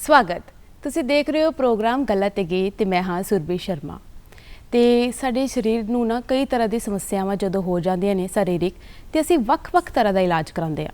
ਸਵਾਗਤ। ਤੁਸੀਂ ਦੇਖ ਰਹੇ ਹੋ ਪ੍ਰੋਗਰਾਮ ਗੱਲਾਂ ਤੇ ਗੀਤ ਤੇ ਮੈਂ ਹਾਂ ਸੁਰਭੀ ਸ਼ਰਮਾ। ਤੇ ਸਾਡੇ ਸਰੀਰ ਨੂੰ ਨਾ ਕਈ ਤਰ੍ਹਾਂ ਦੀ ਸਮੱਸਿਆਵਾਂ ਜਦੋਂ ਹੋ ਜਾਂਦੀਆਂ ਨੇ ਸਰੀਰਿਕ ਤੇ ਅਸੀਂ ਵੱਖ-ਵੱਖ ਤਰ੍ਹਾਂ ਦਾ ਇਲਾਜ ਕਰਾਉਂਦੇ ਆ।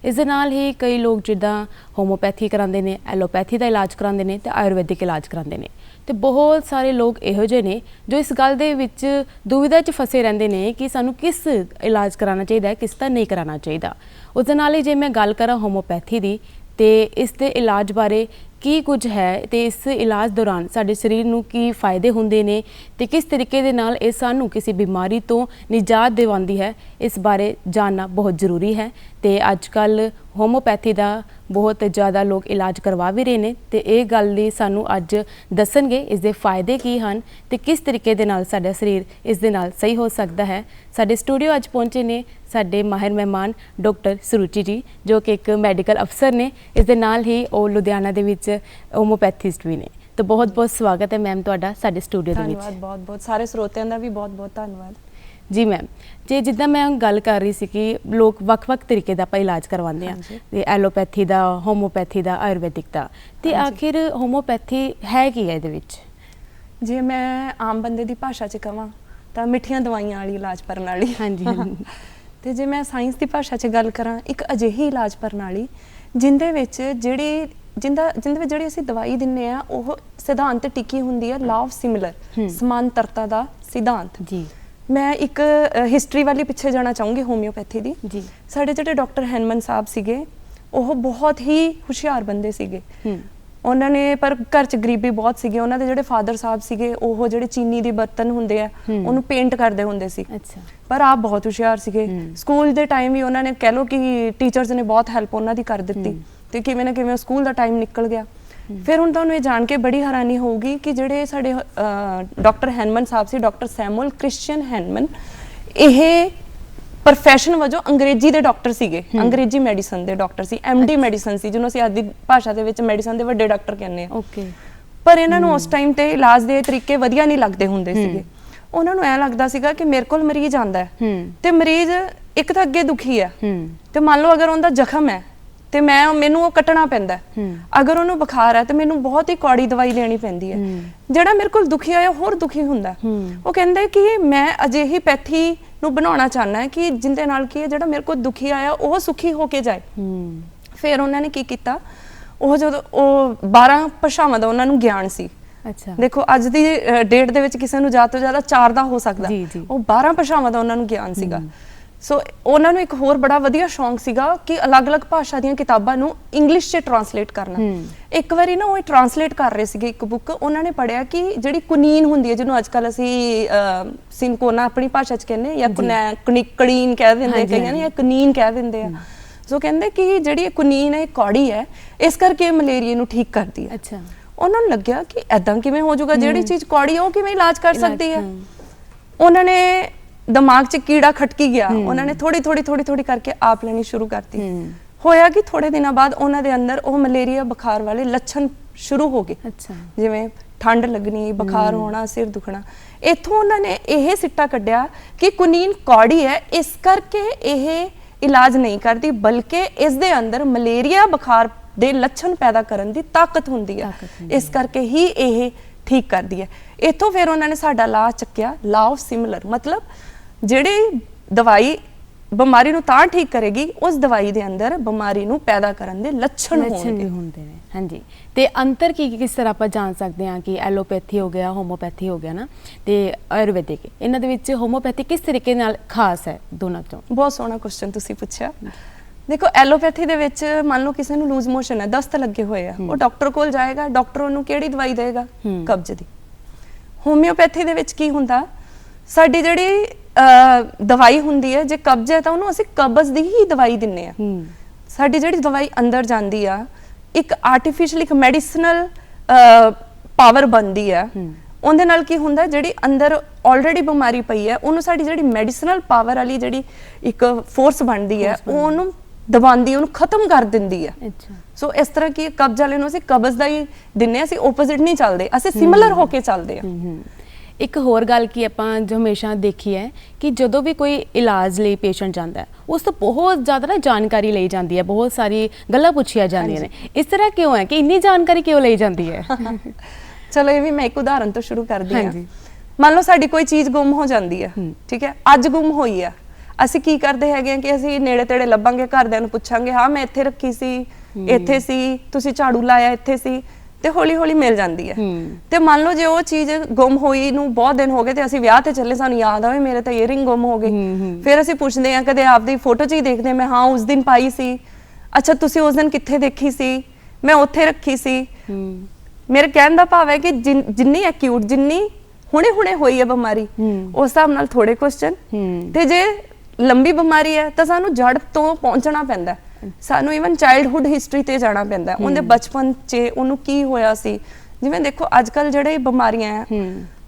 ਇਸ ਦੇ ਨਾਲ ਹੀ ਕਈ ਲੋਕ ਜਿੱਦਾਂ ਹੋਮੋਪੈਥੀ ਕਰਾਉਂਦੇ ਨੇ, ਐਲੋਪੈਥੀ ਦਾ ਇਲਾਜ ਕਰਾਉਂਦੇ ਨੇ ਤੇ ਆਯੁਰਵੈਦਿਕ ਇਲਾਜ ਕਰਾਉਂਦੇ ਨੇ। ਤੇ ਬਹੁਤ ਸਾਰੇ ਲੋਕ ਇਹੋ ਜਿਹੇ ਨੇ ਜੋ ਇਸ ਗੱਲ ਦੇ ਵਿੱਚ ਦੁਵਿਧਾ 'ਚ ਫਸੇ ਰਹਿੰਦੇ ਨੇ ਕਿ ਸਾਨੂੰ ਕਿਸ ਇਲਾਜ ਕਰਾਉਣਾ ਚਾਹੀਦਾ ਹੈ, ਕਿਸ ਦਾ ਨਹੀਂ ਕਰਾਉਣਾ ਚਾਹੀਦਾ। ਉਸ ਦੇ ਨਾਲ ਹੀ ਜੇ ਮੈਂ ਗੱਲ ਕਰਾਂ ਹੋਮੋਪੈਥੀ ਦੀ ਤੇ ਇਸ ਦੇ ਇਲਾਜ ਬਾਰੇ ਕੀ ਕੁਝ ਹੈ ਤੇ ਇਸ ਇਲਾਜ ਦੌਰਾਨ ਸਾਡੇ ਸਰੀਰ ਨੂੰ ਕੀ ਫਾਇਦੇ ਹੁੰਦੇ ਨੇ ਤੇ ਕਿਸ ਤਰੀਕੇ ਦੇ ਨਾਲ ਇਹ ਸਾਨੂੰ ਕਿਸੇ ਬਿਮਾਰੀ ਤੋਂ ਨਿਜਾਤ ਦਿਵਾਉਂਦੀ ਹੈ, ਇਸ ਬਾਰੇ ਜਾਣਨਾ ਬਹੁਤ ਜ਼ਰੂਰੀ ਹੈ। ਤੇ ਅੱਜ ਕੱਲ੍ਹ ਹੋਮੋਪੈਥੀ ਦਾ ਬਹੁਤ ਜ਼ਿਆਦਾ ਲੋਕ ਇਲਾਜ ਕਰਵਾ ਵੀ ਰਹੇ ਨੇ ਤੇ ਇਹ ਗੱਲ ਲਈ ਸਾਨੂੰ ਅੱਜ ਦੱਸਣਗੇ ਇਸ ਦੇ ਫਾਇਦੇ ਕੀ ਹਨ ਤੇ ਕਿਸ ਤਰੀਕੇ ਦੇ ਨਾਲ ਸਾਡਾ ਸਰੀਰ ਇਸ ਦੇ ਨਾਲ ਸਹੀ ਹੋ ਸਕਦਾ ਹੈ। ਸਾਡੇ ਸਟੂਡੀਓ ਅੱਜ ਪਹੁੰਚੇ ਨੇ ਸਾਡੇ ਮਾਹਿਰ ਮਹਿਮਾਨ ਡਾਕਟਰ ਸਰੂਚੀ ਜੀ, ਜੋ ਕਿ ਇੱਕ ਮੈਡੀਕਲ ਅਫਸਰ ਨੇ। ਇਸ ਦੇ ਨਾਲ ਹੀ ਉਹ ਲੁਧਿਆਣਾ ਦੇ ਵਿੱਚ ਹੋਮੋਪੈਥਿਸਟ ਵੀ ਨੇ। ਤਾਂ ਬਹੁਤ ਬਹੁਤ ਸਵਾਗਤ ਹੈ ਮੈਮ ਤੁਹਾਡਾ ਸਾਡੇ ਸਟੂਡੀਓ ਦੇ ਵਿੱਚ। ਧੰਨਵਾਦ, ਬਹੁਤ ਬਹੁਤ ਸਾਰੇ ਸਰੋਤਿਆਂ ਦਾ ਵੀ ਬਹੁਤ ਬਹੁਤ ਧੰਨਵਾਦ ਜੀ ਮੈਮ। ਜੇ ਜਿੱਦਾਂ ਮੈਂ ਗੱਲ ਕਰ ਰਹੀ ਸੀ ਕਿ ਲੋਕ ਵੱਖ-ਵੱਖ ਤਰੀਕੇ ਦਾ ਆਪਾਂ ਇਲਾਜ ਕਰਵਾਉਂਦੇ ਹਾਂ, ਤੇ ਐਲੋਪੈਥੀ ਦਾ, ਹੋਮੋਪੈਥੀ ਦਾ, ਆਯੁਰਵੈਦਿਕ ਦਾ, ਤੇ ਆਖਿਰ ਹੋਮੋਪੈਥੀ ਹੈ ਕੀ ਹੈ ਇਹਦੇ ਵਿੱਚ? ਜੇ ਮੈਂ ਆਮ ਬੰਦੇ ਦੀ ਭਾਸ਼ਾ 'ਚ ਕਹਾਂ ਤਾਂ ਮਿੱਠੀਆਂ ਦਵਾਈਆਂ ਵਾਲੀ ਇਲਾਜ ਪ੍ਰਣਾਲੀ। ਹਾਂਜੀ ਤੇ ਜੇ ਮੈਂ ਸਾਇੰਸ ਦੀ ਭਾਸ਼ਾ 'ਚ ਗੱਲ ਕਰਾਂ, ਇੱਕ ਅਜਿਹੀ ਇਲਾਜ ਪ੍ਰਣਾਲੀ ਜਿੰਦੇ ਵਿੱਚ ਜਿਹੜੀ ਅਸੀਂ ਦਵਾਈ ਦਿੰਨੇ ਆ ਉਹ ਸਿਧਾਂਤ ਤੇ ਟਿਕੀ ਹੁੰਦੀ ਹੈ, ਲਾਅ ਆਫ ਸਿਮਿਲਰ, ਸਮਾਨਤਰਤਾ ਦਾ ਸਿਧਾਂਤ ਜੀ। ਮੈਂ ਇੱਕ ਹਿਸਟਰੀ ਵਾਲੀ ਪਿੱਛੇ ਜਾਣਾ ਚਾਹੂੰਗੀ ਹੋਮਿਓਪੈਥੀ ਦੀ ਜੀ। ਸਾਡੇ ਜਿਹੜੇ ਡਾਕਟਰ ਹੈਨਮਨ ਸਾਹਿਬ ਸੀਗੇ ਉਹ ਬਹੁਤ ਹੀ ਹੁਸ਼ਿਆਰ ਬੰਦੇ ਸੀਗੇ। ਉਹਨਾਂ ਨੇ ਪਰ ਘਰ 'ਚ ਗਰੀਬੀ ਬਹੁਤ ਸੀਗੀ। ਉਹਨਾਂ ਦੇ ਜਿਹੜੇ ਫਾਦਰ ਸਾਹਿਬ ਸੀਗੇ ਉਹ ਜਿਹੜੇ ਚੀਨੀ ਦੇ ਬਰਤਨ ਹੁੰਦੇ ਆ ਉਹਨੂੰ ਪੇਂਟ ਕਰਦੇ ਹੁੰਦੇ ਸੀ। ਪਰ ਆਪ ਬਹੁਤ ਹੁਸ਼ਿਆਰ ਸੀਗੇ। ਸਕੂਲ ਦੇ ਟਾਈਮ ਵੀ ਉਹਨਾਂ ਨੇ ਕਹਿ ਲਓ ਕਿ ਟੀਚਰਸ ਨੇ ਬਹੁਤ ਹੈਲਪ ਉਹਨਾਂ ਦੀ ਕਰ ਦਿੱਤੀ ਤੇ ਕਿਵੇਂ ਨਾ ਕਿਵੇਂ ਸਕੂਲ ਦਾ ਟਾਈਮ ਨਿਕਲ ਗਿਆ। ਫਿਰ ਹੁਣ ਤੁਹਾਨੂੰ ਇਹ ਜਾਣ ਕੇ ਬੜੀ ਹੈਰਾਨੀ ਹੋਊਗੀ ਕਿ ਜਿਹੜੇ ਸਾਡੇ ਡਾਕਟਰ ਹੈਨਮਨ ਸਾਹਿਬ ਸੀ, ਡਾਕਟਰ ਸੈਮੂਅਲ ਕ੍ਰਿਸਚੀਅਨ ਹੈਨਮਨ, ਇਹ ਪ੍ਰੋਫੈਸ਼ਨ ਵਜੋਂ ਅੰਗਰੇਜ਼ੀ ਦੇ ਡਾਕਟਰ ਸੀਗੇ, ਅੰਗਰੇਜ਼ੀ ਮੈਡੀਸਨ ਦੇ ਡਾਕਟਰ ਸੀ, ਐਮਡੀ ਮੈਡੀਸਨ ਸੀ, ਜਿਹਨੂੰ ਅਸੀਂ ਅੱਜ ਦੀ ਭਾਸ਼ਾ ਦੇ ਵਿੱਚ ਮੈਡੀਸਨ ਦੇ ਵੱਡੇ ਡਾਕਟਰ ਕਹਿੰਦੇ ਆ। ਪਰ ਇਹਨਾਂ ਨੂੰ ਉਸ ਟਾਈਮ ਤੇ ਇਲਾਜ ਦੇ ਤਰੀਕੇ ਵਧੀਆ ਨਹੀਂ ਲੱਗਦੇ ਹੁੰਦੇ ਸੀਗੇ। ਉਹਨਾਂ ਨੂੰ ਐ ਲੱਗਦਾ ਸੀਗਾ ਕਿ ਮੇਰੇ ਕੋਲ ਮਰੀਜ਼ ਆਂਦਾ ਹੈ ਤੇ ਮਰੀਜ਼ ਇੱਕ ਤਾਂ ਅੱਗੇ ਦੁਖੀ ਹੈ ਤੇ ਮੰਨ ਲਓ ਅਗਰ ਉਹਦਾ ਜ਼ਖਮ ਹੈ ਤੇ ਮੈਨੂੰ ਉਹ ਕੱਟਣਾ ਪੈਂਦਾ, ਅਗਰ ਉਹਨੂੰ ਬੁਖਾਰ ਹੈ ਤੇ ਮੈਨੂੰ ਬਹੁਤ ਹੀ ਕੌੜੀ ਦਵਾਈ ਲੈਣੀ ਪੈਂਦੀ ਹੈ। ਜਿਹੜਾ ਮੇਰੇ ਕੋਲ ਦੁਖੀ ਆਇਆ ਹੋਰ ਦੁਖੀ ਹੁੰਦਾ। ਉਹ ਕਹਿੰਦੇ ਕਿ ਮੈਂ ਅਜਿਹੀ ਪੈਥੀ ਨੂੰ ਬਣਾਉਣਾ ਚਾਹੁੰਦਾ ਹੈ ਕਿ ਜਿੰਦੇ ਨਾਲ ਕੀ ਹੈ, ਜਿਹੜਾ ਮੇਰੇ ਕੋਲ ਦੁਖੀ ਆਇਆ ਉਹ ਸੁਖੀ ਹੋ ਕੇ ਜਾਏ। ਫਿਰ ਉਹਨਾਂ ਨੇ ਕੀ ਕੀਤਾ, ਉਹ ਜਦੋਂ 12 ਭਾਸ਼ਾਵਾਂ ਦਾ ਉਹਨਾਂ ਨੂੰ ਗਿਆਨ ਸੀ। ਦੇਖੋ ਅੱਜ ਦੀ ਡੇਟ ਦੇ ਵਿੱਚ ਕਿਸੇ ਨੂੰ ਜ਼ਿਆਦਾ ਤੋਂ ਜ਼ਿਆਦਾ 4 ਦਾ ਹੋ ਸਕਦਾ, ਉਹ 12 ਭਾਸ਼ਾਵਾਂ ਦਾ ਉਹਨਾਂ ਨੂੰ ਗਿਆਨ ਸੀਗਾ। ਸੋ ਉਹਨਾਂ ਨੂੰ ਇੱਕ ਹੋਰ ਬੜਾ ਵਧੀਆ ਸ਼ੌਂਕ ਸੀਗਾ ਕਿ ਅਲੱਗ-ਅਲੱਗ ਭਾਸ਼ਾ ਦੀਆਂ ਕਿਤਾਬਾਂ ਨੂੰ ਇੰਗਲਿਸ਼ 'ਚ ਟਰਾਂਸਲੇਟ ਕਰਨਾ। ਇੱਕ ਵਾਰੀ ਨਾ ਉਹ ਟਰਾਂਸਲੇਟ ਕਰ ਰਹੇ ਸੀਗੇ ਇੱਕ ਬੁੱਕ, ਉਹਨਾਂ ਨੇ ਪੜ੍ਹਿਆ ਕਿ ਜਿਹੜੀ ਕੁਨੀਨ ਹੁੰਦੀ ਹੈ, ਜਿਹਨੂੰ ਅੱਜ ਕੱਲ੍ਹ ਅਸੀਂ ਸਿਨਕੋਨਾ ਆਪਣੀ ਭਾਸ਼ਾ 'ਚ ਕਹਿੰਦੇ ਜਾਂ ਕੜੀਨ ਕਹਿ ਦਿੰਦੇ ਕਈਆਂ ਨੇ, ਜਾਂ ਕੁਨੀਨ ਕਹਿ ਦਿੰਦੇ ਆ। ਸੋ ਕਹਿੰਦੇ ਕਿ ਜਿਹੜੀ ਕੁਨੀਨ ਹੈ ਇਹ ਕੌੜੀ ਹੈ, ਇਸ ਕਰਕੇ ਮਲੇਰੀਏ ਨੂੰ ਠੀਕ ਕਰਦੀ ਹੈ। ਉਹਨਾਂ ਨੂੰ ਲੱਗਿਆ ਕਿ ਏਦਾਂ ਕਿਵੇਂ ਹੋ ਜਾਊਗਾ, ਜਿਹੜੀ ਚੀਜ਼ ਕੌੜੀ ਹੈ ਉਹ ਕਿਵੇਂ ਇਲਾਜ ਕਰ ਸਕਦੀ ਹੈ। ਉਹਨਾਂ ਨੇ ਦਿਮਾਗ 'ਚ ਕੀੜਾ ਖਟਕੀ ਗਿਆ, ਉਹਨਾਂ ਨੇ ਥੋੜੀ ਕਰਕੇ ਆਪ ਲੈਣੀ ਸ਼ੁਰੂ ਕਰਤੀ। ਹੋਇਆ ਕਿ ਥੋੜੇ ਦਿਨਾਂ ਬਾਅਦ ਉਹਨਾਂ ਦੇ ਅੰਦਰ ਉਹ ਮਲੇਰੀਆ ਬੁਖਾਰ ਵਾਲੇ ਲੱਛਣ ਸ਼ੁਰੂ ਹੋ ਗਏ, ਜਿਵੇਂ ਠੰਡ ਲੱਗਣੀ, ਬੁਖਾਰ ਹੋਣਾ, ਸਿਰ ਦੁਖਣਾ। ਇੱਥੋਂ ਉਹਨਾਂ ਨੇ ਇਹ ਸਿੱਟਾ ਕੱਢਿਆ ਕਿ ਕੁਨੀਨ ਕੌੜੀ ਹੈ, ਇਸ ਕਰਕੇ ਇਹ ਇਲਾਜ ਨਹੀਂ ਕਰਦੀ, ਬਲਕਿ ਇਸ ਦੇ ਅੰਦਰ ਮਲੇਰੀਆ ਬੁਖਾਰ ਦੇ ਲੱਛਣ ਪੈਦਾ ਕਰਨ ਦੀ ਤਾਕਤ ਹੁੰਦੀ ਹੈ, ਇਸ ਕਰਕੇ ਹੀ ਇਹ ਠੀਕ ਕਰਦੀ ਹੈ। ਇੱਥੋਂ ਫਿਰ ਉਹਨਾਂ ਨੇ ਸਾਡਾ ਲਾਅ ਚੱਕਿਆ, ਲਾਅ ਆਫ ਸਿਮਿਲਰ, ਮਤਲਬ ਜਿਹੜੀ ਦਵਾਈ ਬਿਮਾਰੀ ਨੂੰ ਤਾਂ ਠੀਕ ਕਰੇਗੀ ਉਸ ਦਵਾਈ ਦੇ ਅੰਦਰ ਬਿਮਾਰੀ ਨੂੰ ਪੈਦਾ ਕਰਨ ਦੇ ਲੱਛਣ ਹੁੰਦੇ ਨੇ। ਹਾਂਜੀ, ਤੇ ਅੰਤਰ ਕੀ ਕਿਸ ਤਰ੍ਹਾਂ ਆਪਾਂ ਜਾਣ ਸਕਦੇ ਹਾਂ ਕਿ ਐਲੋਪੈਥੀ ਹੋ ਗਿਆ, ਹੋਮੋਪੈਥੀ ਹੋ ਗਿਆ ਨਾ, ਤੇ ਆਯੁਰਵੈਦਿਕ, ਇਹਨਾਂ ਦੇ ਵਿੱਚ ਹੋਮੋਪੈਥੀ ਕਿਸ ਤਰੀਕੇ ਨਾਲ ਖਾਸ ਹੈ ਦੋਨਾਂ ਤੋਂ? ਬਹੁਤ ਸੋਹਣਾ ਕੁਐਸਚਨ ਤੁਸੀਂ ਪੁੱਛਿਆ। ਦੇਖੋ ਐਲੋਪੈਥੀ ਦੇ ਵਿੱਚ ਮੰਨ ਲਓ ਕਿਸੇ ਨੂੰ ਲੂਜ਼ ਮੋਸ਼ਨ ਹੈ, ਦਸਤ ਲੱਗੇ ਹੋਏ ਆ, ਉਹ ਡਾਕਟਰ ਕੋਲ ਜਾਏਗਾ, ਡਾਕਟਰ ਉਹਨੂੰ ਕਿਹੜੀ ਦਵਾਈ ਦੇਗਾ? ਕਬਜ਼ ਦੀ। ਹੋਮਿਓਪੈਥੀ ਦੇ ਵਿੱਚ ਕੀ ਹੁੰਦਾ, ਸਾਡੀ ਜਿਹੜੀ ਦਵਾਈ ਹੁੰਦੀ ਹੈ, ਜੇ ਕਬਜ਼ ਹੈ ਤਾਂ ਉਹਨੂੰ ਅਸੀਂ ਕਬਜ਼ ਦੀ ਹੀ ਦਵਾਈ ਦਿੰਨੇ ਆ। ਸਾਡੀ ਜਿਹੜੀ ਦਵਾਈ ਅੰਦਰ ਜਾਂਦੀ ਆ, ਇੱਕ ਆਰਟੀਫਿਸ਼ੀਅਲ, ਇੱਕ ਮੈਡੀਸਨਲ ਪਾਵਰ ਬਣਦੀ ਆ। ਉਹਦੇ ਨਾਲ ਕੀ ਹੁੰਦਾ, ਜਿਹੜੀ ਅੰਦਰ ਆਲਰੇਡੀ ਬਿਮਾਰੀ ਪਈ ਹੈ ਉਹਨੂੰ ਸਾਡੀ ਜਿਹੜੀ ਮੈਡੀਸਨਲ ਪਾਵਰ ਵਾਲੀ ਜਿਹੜੀ ਇੱਕ ਫੋਰਸ ਬਣਦੀ ਹੈ, ਉਹਨੂੰ ਦਬਾਉਂਦੀ, ਉਹਨੂੰ ਖਤਮ ਕਰ ਦਿੰਦੀ ਹੈ। ਸੋ ਇਸ ਤਰ੍ਹਾਂ ਕੀ ਕਬਜ਼ ਵਾਲੇ ਨੂੰ ਅਸੀਂ ਕਬਜ਼ ਦਾ ਹੀ ਦਿੰਨੇ ਆ, ਅਸੀਂ ਓਪੋਜ਼ਿਟ ਨਹੀਂ ਚੱਲਦੇ, ਅਸੀਂ ਸਿਮਿਲਰ ਹੋ ਕੇ ਚੱਲਦੇ ਆ। ਇੱਕ ਹੋਰ ਗੱਲ ਕੀ ਆਪਾਂ ਜੋ ਹਮੇਸ਼ਾ ਦੇਖੀ ਹੈ ਕਿ ਜਦੋਂ ਵੀ ਕੋਈ ਇਲਾਜ ਲਈ ਪੇਸ਼ੈਂਟ ਜਾਂਦਾ ਹੈ ਉਸ ਤੋਂ ਬਹੁਤ ਜ਼ਿਆਦਾ ਨਾ ਜਾਣਕਾਰੀ ਲਈ ਜਾਂਦੀ ਹੈ, ਬਹੁਤ ਸਾਰੀ ਗੱਲਾਂ ਪੁੱਛੀਆਂ ਜਾਂਦੀਆਂ ਨੇ। ਇਸ ਤਰ੍ਹਾਂ ਕਿਉਂ ਹੈ ਕਿ ਇੰਨੀ ਜਾਣਕਾਰੀ ਕਿਉਂ ਲਈ ਜਾਂਦੀ ਹੈ? ਚਲੋ ਇਹ ਵੀ ਮੈਂ ਇੱਕ ਉਦਾਹਰਨ ਤੋਂ ਸ਼ੁਰੂ ਕਰਦੀ ਹਾਂ। ਹਾਂਜੀ। ਮੰਨ ਲਓ ਸਾਡੀ ਕੋਈ ਚੀਜ਼ ਗੁੰਮ ਹੋ ਜਾਂਦੀ ਹੈ, ਠੀਕ ਹੈ, ਅੱਜ ਗੁੰਮ ਹੋਈ ਆ, ਅਸੀਂ ਕੀ ਕਰਦੇ ਹੈਗੇ ਆ ਕਿ ਅਸੀਂ ਨੇੜੇ ਤੇੜੇ ਲੱਭਾਂਗੇ, ਘਰਦਿਆਂ ਨੂੰ ਪੁੱਛਾਂਗੇ, ਹਾਂ ਮੈਂ ਇੱਥੇ ਰੱਖੀ ਸੀ, ਇੱਥੇ ਸੀ, ਤੁਸੀਂ ਝਾੜੂ ਲਾਇਆ ਇੱਥੇ ਸੀ, ਤੇ ਹੌਲੀ ਹੌਲੀ ਮਿਲ ਜਾਂਦੀ ਹੈ। ਤੇ ਮੰਨ ਲਓ ਜੇ ਉਹ ਚੀਜ਼ ਗੁੰਮ ਹੋਈ ਨੂੰ ਬਹੁਤ ਦਿਨ ਹੋ ਗਏ ਤੇ ਅਸੀਂ ਵਿਆਹ ਤੇ ਚੱਲੇ, ਸਾਨੂੰ ਯਾਦ ਆਵੇ ਮੇਰੇ ਤਾਂ ਈਅਰਿੰਗ ਗੁੰਮ ਹੋ ਗਈ, ਫਿਰ ਅਸੀਂ ਪੁੱਛਦੇ ਹਾਂ, ਕਦੇ ਆਪਦੀ ਫੋਟੋ 'ਚ ਹੀ ਦੇਖਦੇ ਮੈਂ, ਹਾਂ ਉਸ ਦਿਨ ਪਾਈ ਸੀ, ਅੱਛਾ ਤੁਸੀਂ ਉਸ ਦਿਨ ਕਿੱਥੇ ਦੇਖੀ ਸੀ, ਮੈਂ ਉੱਥੇ ਰੱਖੀ ਸੀ। ਮੇਰੇ ਕਹਿਣ ਦਾ ਭਾਵ ਹੈ ਕਿ ਜਿੰਨੀ ਐਕਿਊਟ, ਜਿੰਨੀ ਹੁਣੇ ਹੁਣੇ ਹੋਈ ਹੈ ਬਿਮਾਰੀ, ਉਸ ਹਿਸਾਬ ਨਾਲ ਥੋੜੇ ਕੁਐਸਚਨ, ਤੇ ਜੇ ਲੰਬੀ ਬਿਮਾਰੀ ਹੈ ਤਾਂ ਸਾਨੂੰ ਜੜ ਤੋਂ ਪਹੁੰਚਣਾ ਪੈਂਦਾ, ਸਾਨੂੰ ਇਵਨ ਚਾਈਲਡਹੁੱਡ ਹਿਸਟਰੀ ਤੇ ਜਾਣਾ ਪੈਂਦਾ, ਉਹਦੇ ਬਚਪਨ 'ਚ ਉਹਨੂੰ ਕੀ ਹੋਇਆ ਸੀ। ਜਿਵੇਂ ਦੇਖੋ ਅੱਜ ਕੱਲ ਜਿਹੜੇ ਬਿਮਾਰੀਆਂ ਆ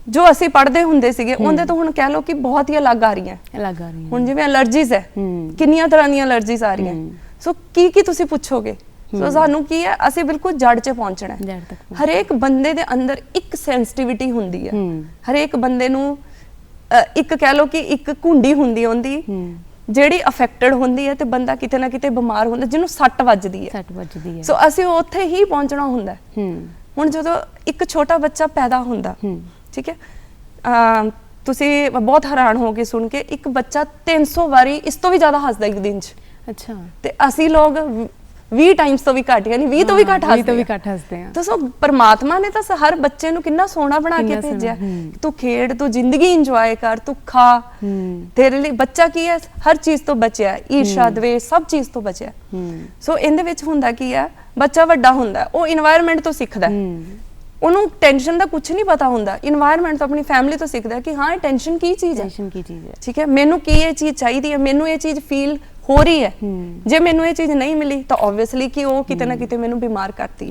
ਜੋ ਅਸੀਂ ਪੜ੍ਹਦੇ ਹੁੰਦੇ ਸੀਗੇ ਉਹਦੇ ਤੋਂ ਹੁਣ ਕਹਿ ਲਓ ਕਿ ਬਹੁਤ ਹੀ ਅਲੱਗ ਆ ਰਹੀਆਂ। ਹੁਣ ਜਿਵੇਂ ਅਲਰਜੀਜ਼ ਹੈ, ਕਿੰਨੀਆਂ ਤਰ੍ਹਾਂ ਦੀਆਂ ਅਲਰਜੀਜ਼ ਆ ਰਹੀਆਂ, ਸੋ ਕੀ ਤੁਸੀਂ ਪੁੱਛੋਗੇ। ਸੋ ਸਾਨੂੰ ਕੀ ਹੈ, ਅਸੀਂ ਬਿਲਕੁਲ ਜੜ 'ਚ ਪਹੁੰਚਣਾ ਹੈ। ਹਰੇਕ ਬੰਦੇ ਦੇ ਅੰਦਰ ਇੱਕ ਸੈਂਸਿਟੀਵਿਟੀ ਹੁੰਦੀ ਹੈ, ਹਰੇਕ ਬੰਦੇ ਨੂੰ ਇੱਕ ਕਹਿ ਲਓ ਕਿ ਇੱਕ ਕੁੰਡੀ ਹੁੰਦੀ ਹੈ ਉਹਦੀ ਜਿਹੜੀ ਅਫੈਕਟਡ ਹੁੰਦੀ ਹੈ, ਤੇ ਬੰਦਾ ਕਿਤੇ ਨਾ ਕਿਤੇ ਬਿਮਾਰ ਹੁੰਦਾ, ਜਿਹਨੂੰ ਸੱਟ ਵੱਜਦੀ ਹੈ। ਸੋ ਅਸੀਂ ਉੱਥੇ ਹੀ ਪਹੁੰਚਣਾ ਹੁੰਦਾ। ਹੁਣ ਜਦੋਂ ਇੱਕ ਛੋਟਾ ਬੱਚਾ ਪੈਦਾ ਹੁੰਦਾ, ਠੀਕ ਹੈ, ਤੁਸੀਂ ਬਹੁਤ ਹੈਰਾਨ ਹੋਗੇ ਸੁਣ ਕੇ, ਇੱਕ ਬੱਚਾ 300 ਵਾਰੀ ਇਸ ਤੋਂ ਵੀ ਜ਼ਿਆਦਾ ਹੱਸਦਾ ਇੱਕ ਦਿਨ 'ਚ। ਅੱਛਾ। ਤੇ ਅਸੀਂ ਲੋਕ 20 ਟਾਈਮਸ ਤੋਂ ਵੀ ਘੱਟ, ਯਾਨੀ 20 ਤੋਂ ਵੀ ਘੱਟ ਹੱਸਦੇ ਆ। ਤਾਂ ਸੋ ਪਰਮਾਤਮਾ ਨੇ ਤਾਂ ਹਰ ਬੱਚੇ ਨੂੰ ਕਿੰਨਾ ਸੋਹਣਾ ਬਣਾ ਕੇ ਭੇਜਿਆ, ਤੂੰ ਖੇਡ, ਤੂੰ ਜ਼ਿੰਦਗੀ ਇੰਜੋਏ ਕਰ, ਤੂੰ ਖਾ, ਤੇਰੇ ਲਈ ਬੱਚਾ ਕੀ ਹੈ, ਹਰ ਚੀਜ਼ ਤੋਂ ਬਚਿਆ, ਈਰਸ਼ਾ ਦਵੇਸ਼ ਸਭ ਚੀਜ਼ ਤੋਂ ਬਚਿਆ। ਸੋ ਇਹਦੇ ਵਿੱਚ ਹੁੰਦਾ ਕੀ ਹੈ, ਬੱਚਾ ਵੱਡਾ ਹੁੰਦਾ, ਉਹ ਇਨਵਾਇਰਨਮੈਂਟ ਤੋਂ ਸਿੱਖਦਾ, ਉਹਨੂੰ ਟੈਨਸ਼ਨ ਦਾ ਕੁਝ ਨਹੀਂ ਪਤਾ ਹੁੰਦਾ, ਇਨਵਾਇਰਨਮੈਂਟ ਤੋਂ ਆਪਣੀ ਫੈਮਿਲੀ ਤੋਂ ਸਿੱਖਦਾ ਕਿ ਹਾਂ ਇਹ ਟੈਨਸ਼ਨ ਕੀ ਚੀਜ਼ ਹੈ, ਠੀਕ ਹੈ, ਮੈਨੂੰ ਕੀ ਇਹ ਚੀਜ਼ ਚਾਹੀਦੀ ਹੈ, ਮੈਨੂੰ ਇਹ ਚੀਜ਼ ਫੀਲ ਹੋ ਰਹੀ ਹੈ, ਜੇ ਮੈਨੂੰ ਇਹ ਚੀਜ਼ ਨਹੀਂ ਮਿਲੀ ਤਾਂ ਆਬਵੀਅਸਲੀ ਕਿ ਉਹ ਕਿਤੇ ਨਾ ਕਿਤੇ ਮੈਨੂੰ ਬਿਮਾਰ ਕਰਦੀ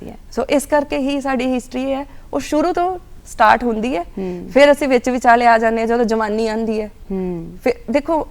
ਹੈ। ਸੋ ਇਸ ਕਰਕੇ ਹੀ ਸਾਡੀ ਹਿਸਟਰੀ ਹੈ ਉਹ ਸ਼ੁਰੂ ਤੋਂ ਸਟਾਰਟ ਹੁੰਦੀ ਹੈ, ਫਿਰ ਅਸੀਂ ਵਿੱਚ ਵਿਚਾਲੇ ਆ ਜਾਂਦੇ ਹਾਂ ਜਦੋਂ ਜਵਾਨੀ ਆਉਂਦੀ ਹੈ। ਫਿਰ ਦੇਖੋ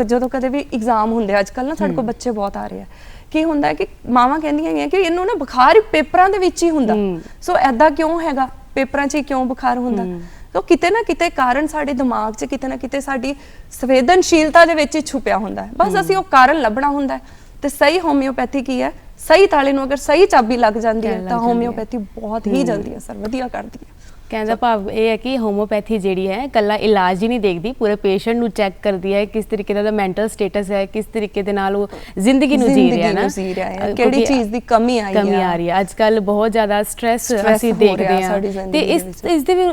ਜਦੋਂ ਕਦੇ ਵੀ ਐਗਜ਼ਾਮ ਹੁੰਦੇ ਅੱਜ ਕੱਲ ਨਾ, ਸਾਡੇ ਕੋਲ ਬੱਚੇ ਬਹੁਤ ਆ ਰਹੇ ਆ, ਕੀ ਹੁੰਦਾ ਕਿ ਮਾਵਾਂ ਕਹਿੰਦੀਆਂ ਹੈਗੀਆਂ ਕਿ ਇਹਨੂੰ ਨਾ ਬੁਖਾਰ ਪੇਪਰਾਂ ਦੇ ਵਿੱਚ ਹੀ ਹੁੰਦਾ, ਸੋ ਐਦਾਂ ਕਿਉਂ ਹੈਗਾ, ਪੇਪਰਾਂ 'ਚ ਹੀ ਕਿਉਂ ਬੁਖਾਰ ਹੁੰਦਾ। तो किते ना किते कारण साडे दिमाग च किते ना किते साडी संवेदनशीलता दे विच छुपिया हुंदा है, बस असीं ओह कारण लभना हुंदा है। ते सही होम्योपैथी की है, सही ताले नूं अगर सही चाबी लग जांदी है तां होम्योपैथी बहुत ही जल्दी असर वधिया करदी है। कहने का भाव यह है कि होम्योपैथी जी है कला इलाज ही नहीं देखती, पूरे पेशेंट नूं चैक करती है किस तरीके दा मैंटल स्टेटस है, किस तरीके दे नाल वो जिंदगी नूं जी रहा है ना, किहड़ी चीज़ दी कमी आ रही है। अजकल बहुत ज़्यादा स्ट्रैस असीं देखदे हां ते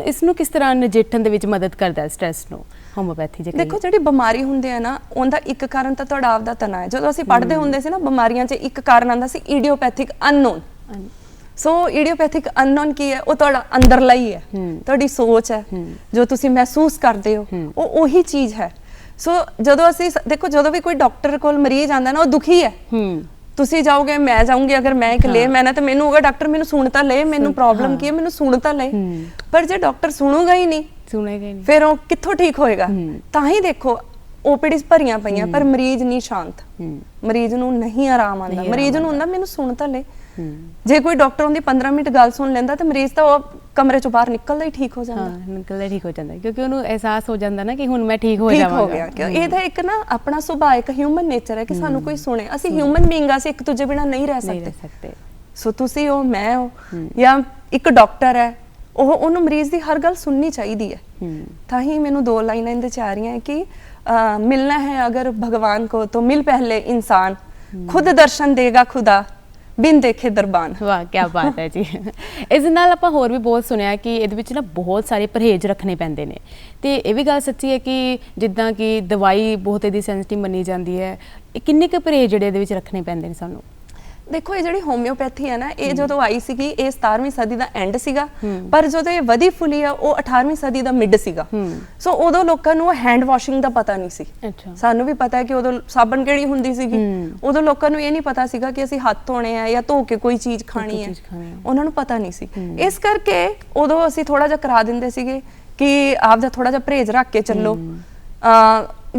इस नूं किस तरह नजिठण दे विच मदद करदा है स्ट्रैस नूं होम्योपैथी? देखो जिहड़ी बीमारी हुंदी है ना उहदा एक कारण तां तुहाडा आपदा तना है। जदों असीं पढ़दे हुंदे सी ना बीमारियां 'च एक कारण आंदा सी इडियोपैथिक अननोन। सो इडियोपैथिक अननोन की है, वो तुहाडा अंदरला ही है, तुहाडी सोच है, जो तुसीं महसूस करदे हो वो ओही चीज़ है। सो जदों असीं देखो जदों भी कोई डॉक्टर कोल मरीज आंदा ना वो दुखी है, तुसीं जाओगे मैं जाऊंगी, अगर मैं एक ले मैं ना तो मैनू होगा डॉक्टर मैनू सुन तां ले, मैनू प्रॉब्लम की है मैनू सुन तां ले, पर जे डॉक्टर सुनूगा ही नहीं फिर वो कित्थों ठीक होएगा। तां ही देखो ओपीडीज भरियां पईयां पर मरीज नहीं शांत, मरीज नूं नहीं आराम आंदा, मरीज नूं हुंदा मैनू सुन तां ले। जे कोई डॉक्टर उन्दी 15 मिनट गल सुन लैंदा तो मरीज तो कमरे चों बाहर निकलदा ही ठीक हो जांदा, निकलदा ठीक हो जांदा क्योंकि उन्हें एहसास हो जांदा ना कि हुण मैं ठीक हो जावांगा। क्यों इहदा एक ना अपना सुभाव एक ह्यूमन नेचर है कि सानू कोई सुने, असीं ह्यूमन बीइंग आ, एक दूजे बिना नहीं रह सकते। सो तुसीं हो मैं हो या एक डॉक्टर है, ਉਹਨੂੰ ਮਰੀਜ਼ ਦੀ हर गल सुननी चाहिदी है। तां ही मैनू 2 लाइनां इहदे च आ रही हैं कि मिलना है अगर भगवान को तो मिल पहले इंसान, खुद दर्शन देगा खुदा बिन देखे दरबान। वाह क्या बात है जी। इस नाल आपां होर भी बहुत सुनिया कि इहदे विच ना बहुत सारे परहेज रखने पैंदे ने, ते इह भी गल सच्ची है कि जिद्दां कि दवाई बहुत इहदी सेंसिटिव मन्नी जांदी है, किन्ने क परहेज जिहड़े इहदे विच रखने पैंदे ने सानू? देखो ये जिहड़ी होम्योपैथी है ना ये जो आई सीगी ये 17वीं सदी का एंड सीगा, पर जो ये वधी फुली है वो 18वीं सदी का मिड सीगा। सो उदों लोकां नूं हैंड वॉशिंग का पता नहीं सी, सानू भी पता है कि उदों साबण किहड़ी हुंदी सीगी, उदों लोकां नूं ये नहीं पता सीगा कि असीं हत्थ धोणे है या धो के कोई चीज़ खानी है, उन्हां नूं पता नहीं सी। इस करके उदों असीं थोड़ा जिहा करा दिंदे सीगे कि आपदा थोड़ा जिहा परहेज रख के चलो।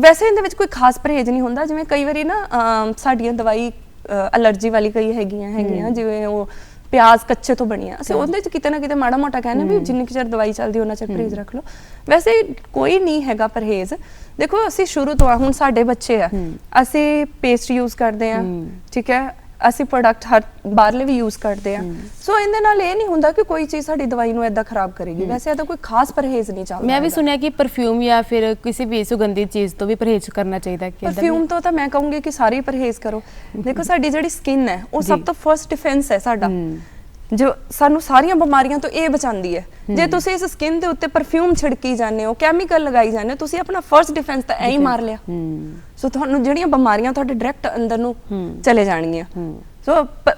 वैसे इहदे विच कोई खास परहेज नहीं हुंदा, जिवें कई वारी ना साडीआं दवाई एलर्जी वाली कई हैगियां जिवें वो ਪਿਆਜ਼ ਕੱਚੇ ਤੋਂ ਬਣੀ ਆ, ਅਸੀਂ ਉਹਦੇ ਚ ਕਿਤੇ ਨਾ ਕਿਤੇ ਮਾੜਾ ਮੋਟਾ ਕਹਿੰਦੇ ਵੀ ਜਿੰਨੀ ਕੁ ਚਿਰ ਦਵਾਈ ਚੱਲਦੀ ਉਹਨਾਂ ਚਿਰ ਪਰਹੇਜ਼ ਰੱਖ ਲਓ। ਵੈਸੇ ਕੋਈ ਨਹੀਂ ਹੈਗਾ ਪਰਹੇਜ਼। ਦੇਖੋ ਅਸੀਂ ਸ਼ੁਰੂ ਤੋਂ ਹੁਣ ਸਾਡੇ ਬੱਚੇ ਆ, ਅਸੀਂ ਪੇਸਟ ਯੂਜ਼ ਕਰਦੇ ਆ, ਠੀਕ ਹੈ, ਅਸੀਂ ਪ੍ਰੋਡਕਟ ਹਰ ਬਾਹਰਲੇ ਵੀ ਯੂਜ਼ ਕਰਦੇ ਆ। ਸੋ ਇਹਦੇ ਨਾਲ ਇਹ ਨਹੀਂ ਹੁੰਦਾ ਕਿ ਕੋਈ ਚੀਜ਼ ਸਾਡੀ ਦਵਾਈ ਨੂੰ ਏਦਾਂ ਖਰਾਬ ਕਰੇਗੀ। ਵੈਸੇ ਇਹਦਾ ਕੋਈ ਖਾਸ ਪਰਹੇਜ਼ ਨਹੀਂ ਚੱਲਦਾ। ਮੈਂ ਵੀ ਸੁਣਿਆ ਕਿ ਪਰਫਿਊਮ ਜਾਂ ਫਿਰ ਕਿਸੇ ਵੀ ਸੁਗੰਧਿਤ ਚੀਜ਼ ਤੋਂ ਵੀ ਪਰਹੇਜ਼ ਕਰਨਾ ਚਾਹੀਦਾ। ਕਿ ਪਰਫਿਊਮ ਤੋਂ ਤਾਂ ਮੈਂ ਕਹੂੰਗੀ ਕਿ ਸਾਰੇ ਪਰਹੇਜ਼ ਕਰੋ। ਦੇਖੋ ਸਾਡੀ ਜਿਹੜੀ ਸਕਿਨ ਹੈ ਉਹ ਸਭ ਤੋਂ ਫਰਸਟ ਡਿਫੈਂਸ ਹੈ ਸਾਡਾ, ਜੋ ਸਾਨੂੰ ਸਾਰੀਆਂ ਬਿਮਾਰੀਆਂ ਤੋਂ ਇਹ ਬਚਾਉਂਦੀ ਹੈ। ਜੇ ਤੁਸੀਂ ਇਸ ਸਕਿਨ ਦੇ ਉੱਤੇ ਪਰਫਿਊਮ ਛਿੜਕੀ ਜਾਂਦੇ ਹੋ, ਕੈਮੀਕਲ ਲਗਾਈ ਜਾਂਦੇ ਹੋ, ਤੁਸੀਂ ਆਪਣਾ ਫਰਸਟ ਡਿਫੈਂਸ ਤਾਂ ਐਂ ਹੀ ਮਾਰ ਲਿਆ। ਸੋ ਤੁਹਾਨੂੰ ਜਿਹੜੀਆਂ ਬਿਮਾਰੀਆਂ ਤੁਹਾਡੇ ਡਾਇਰੈਕਟ ਅੰਦਰ ਨੂੰ ਚਲੇ ਜਾਣਗੀਆਂ। ਸੋ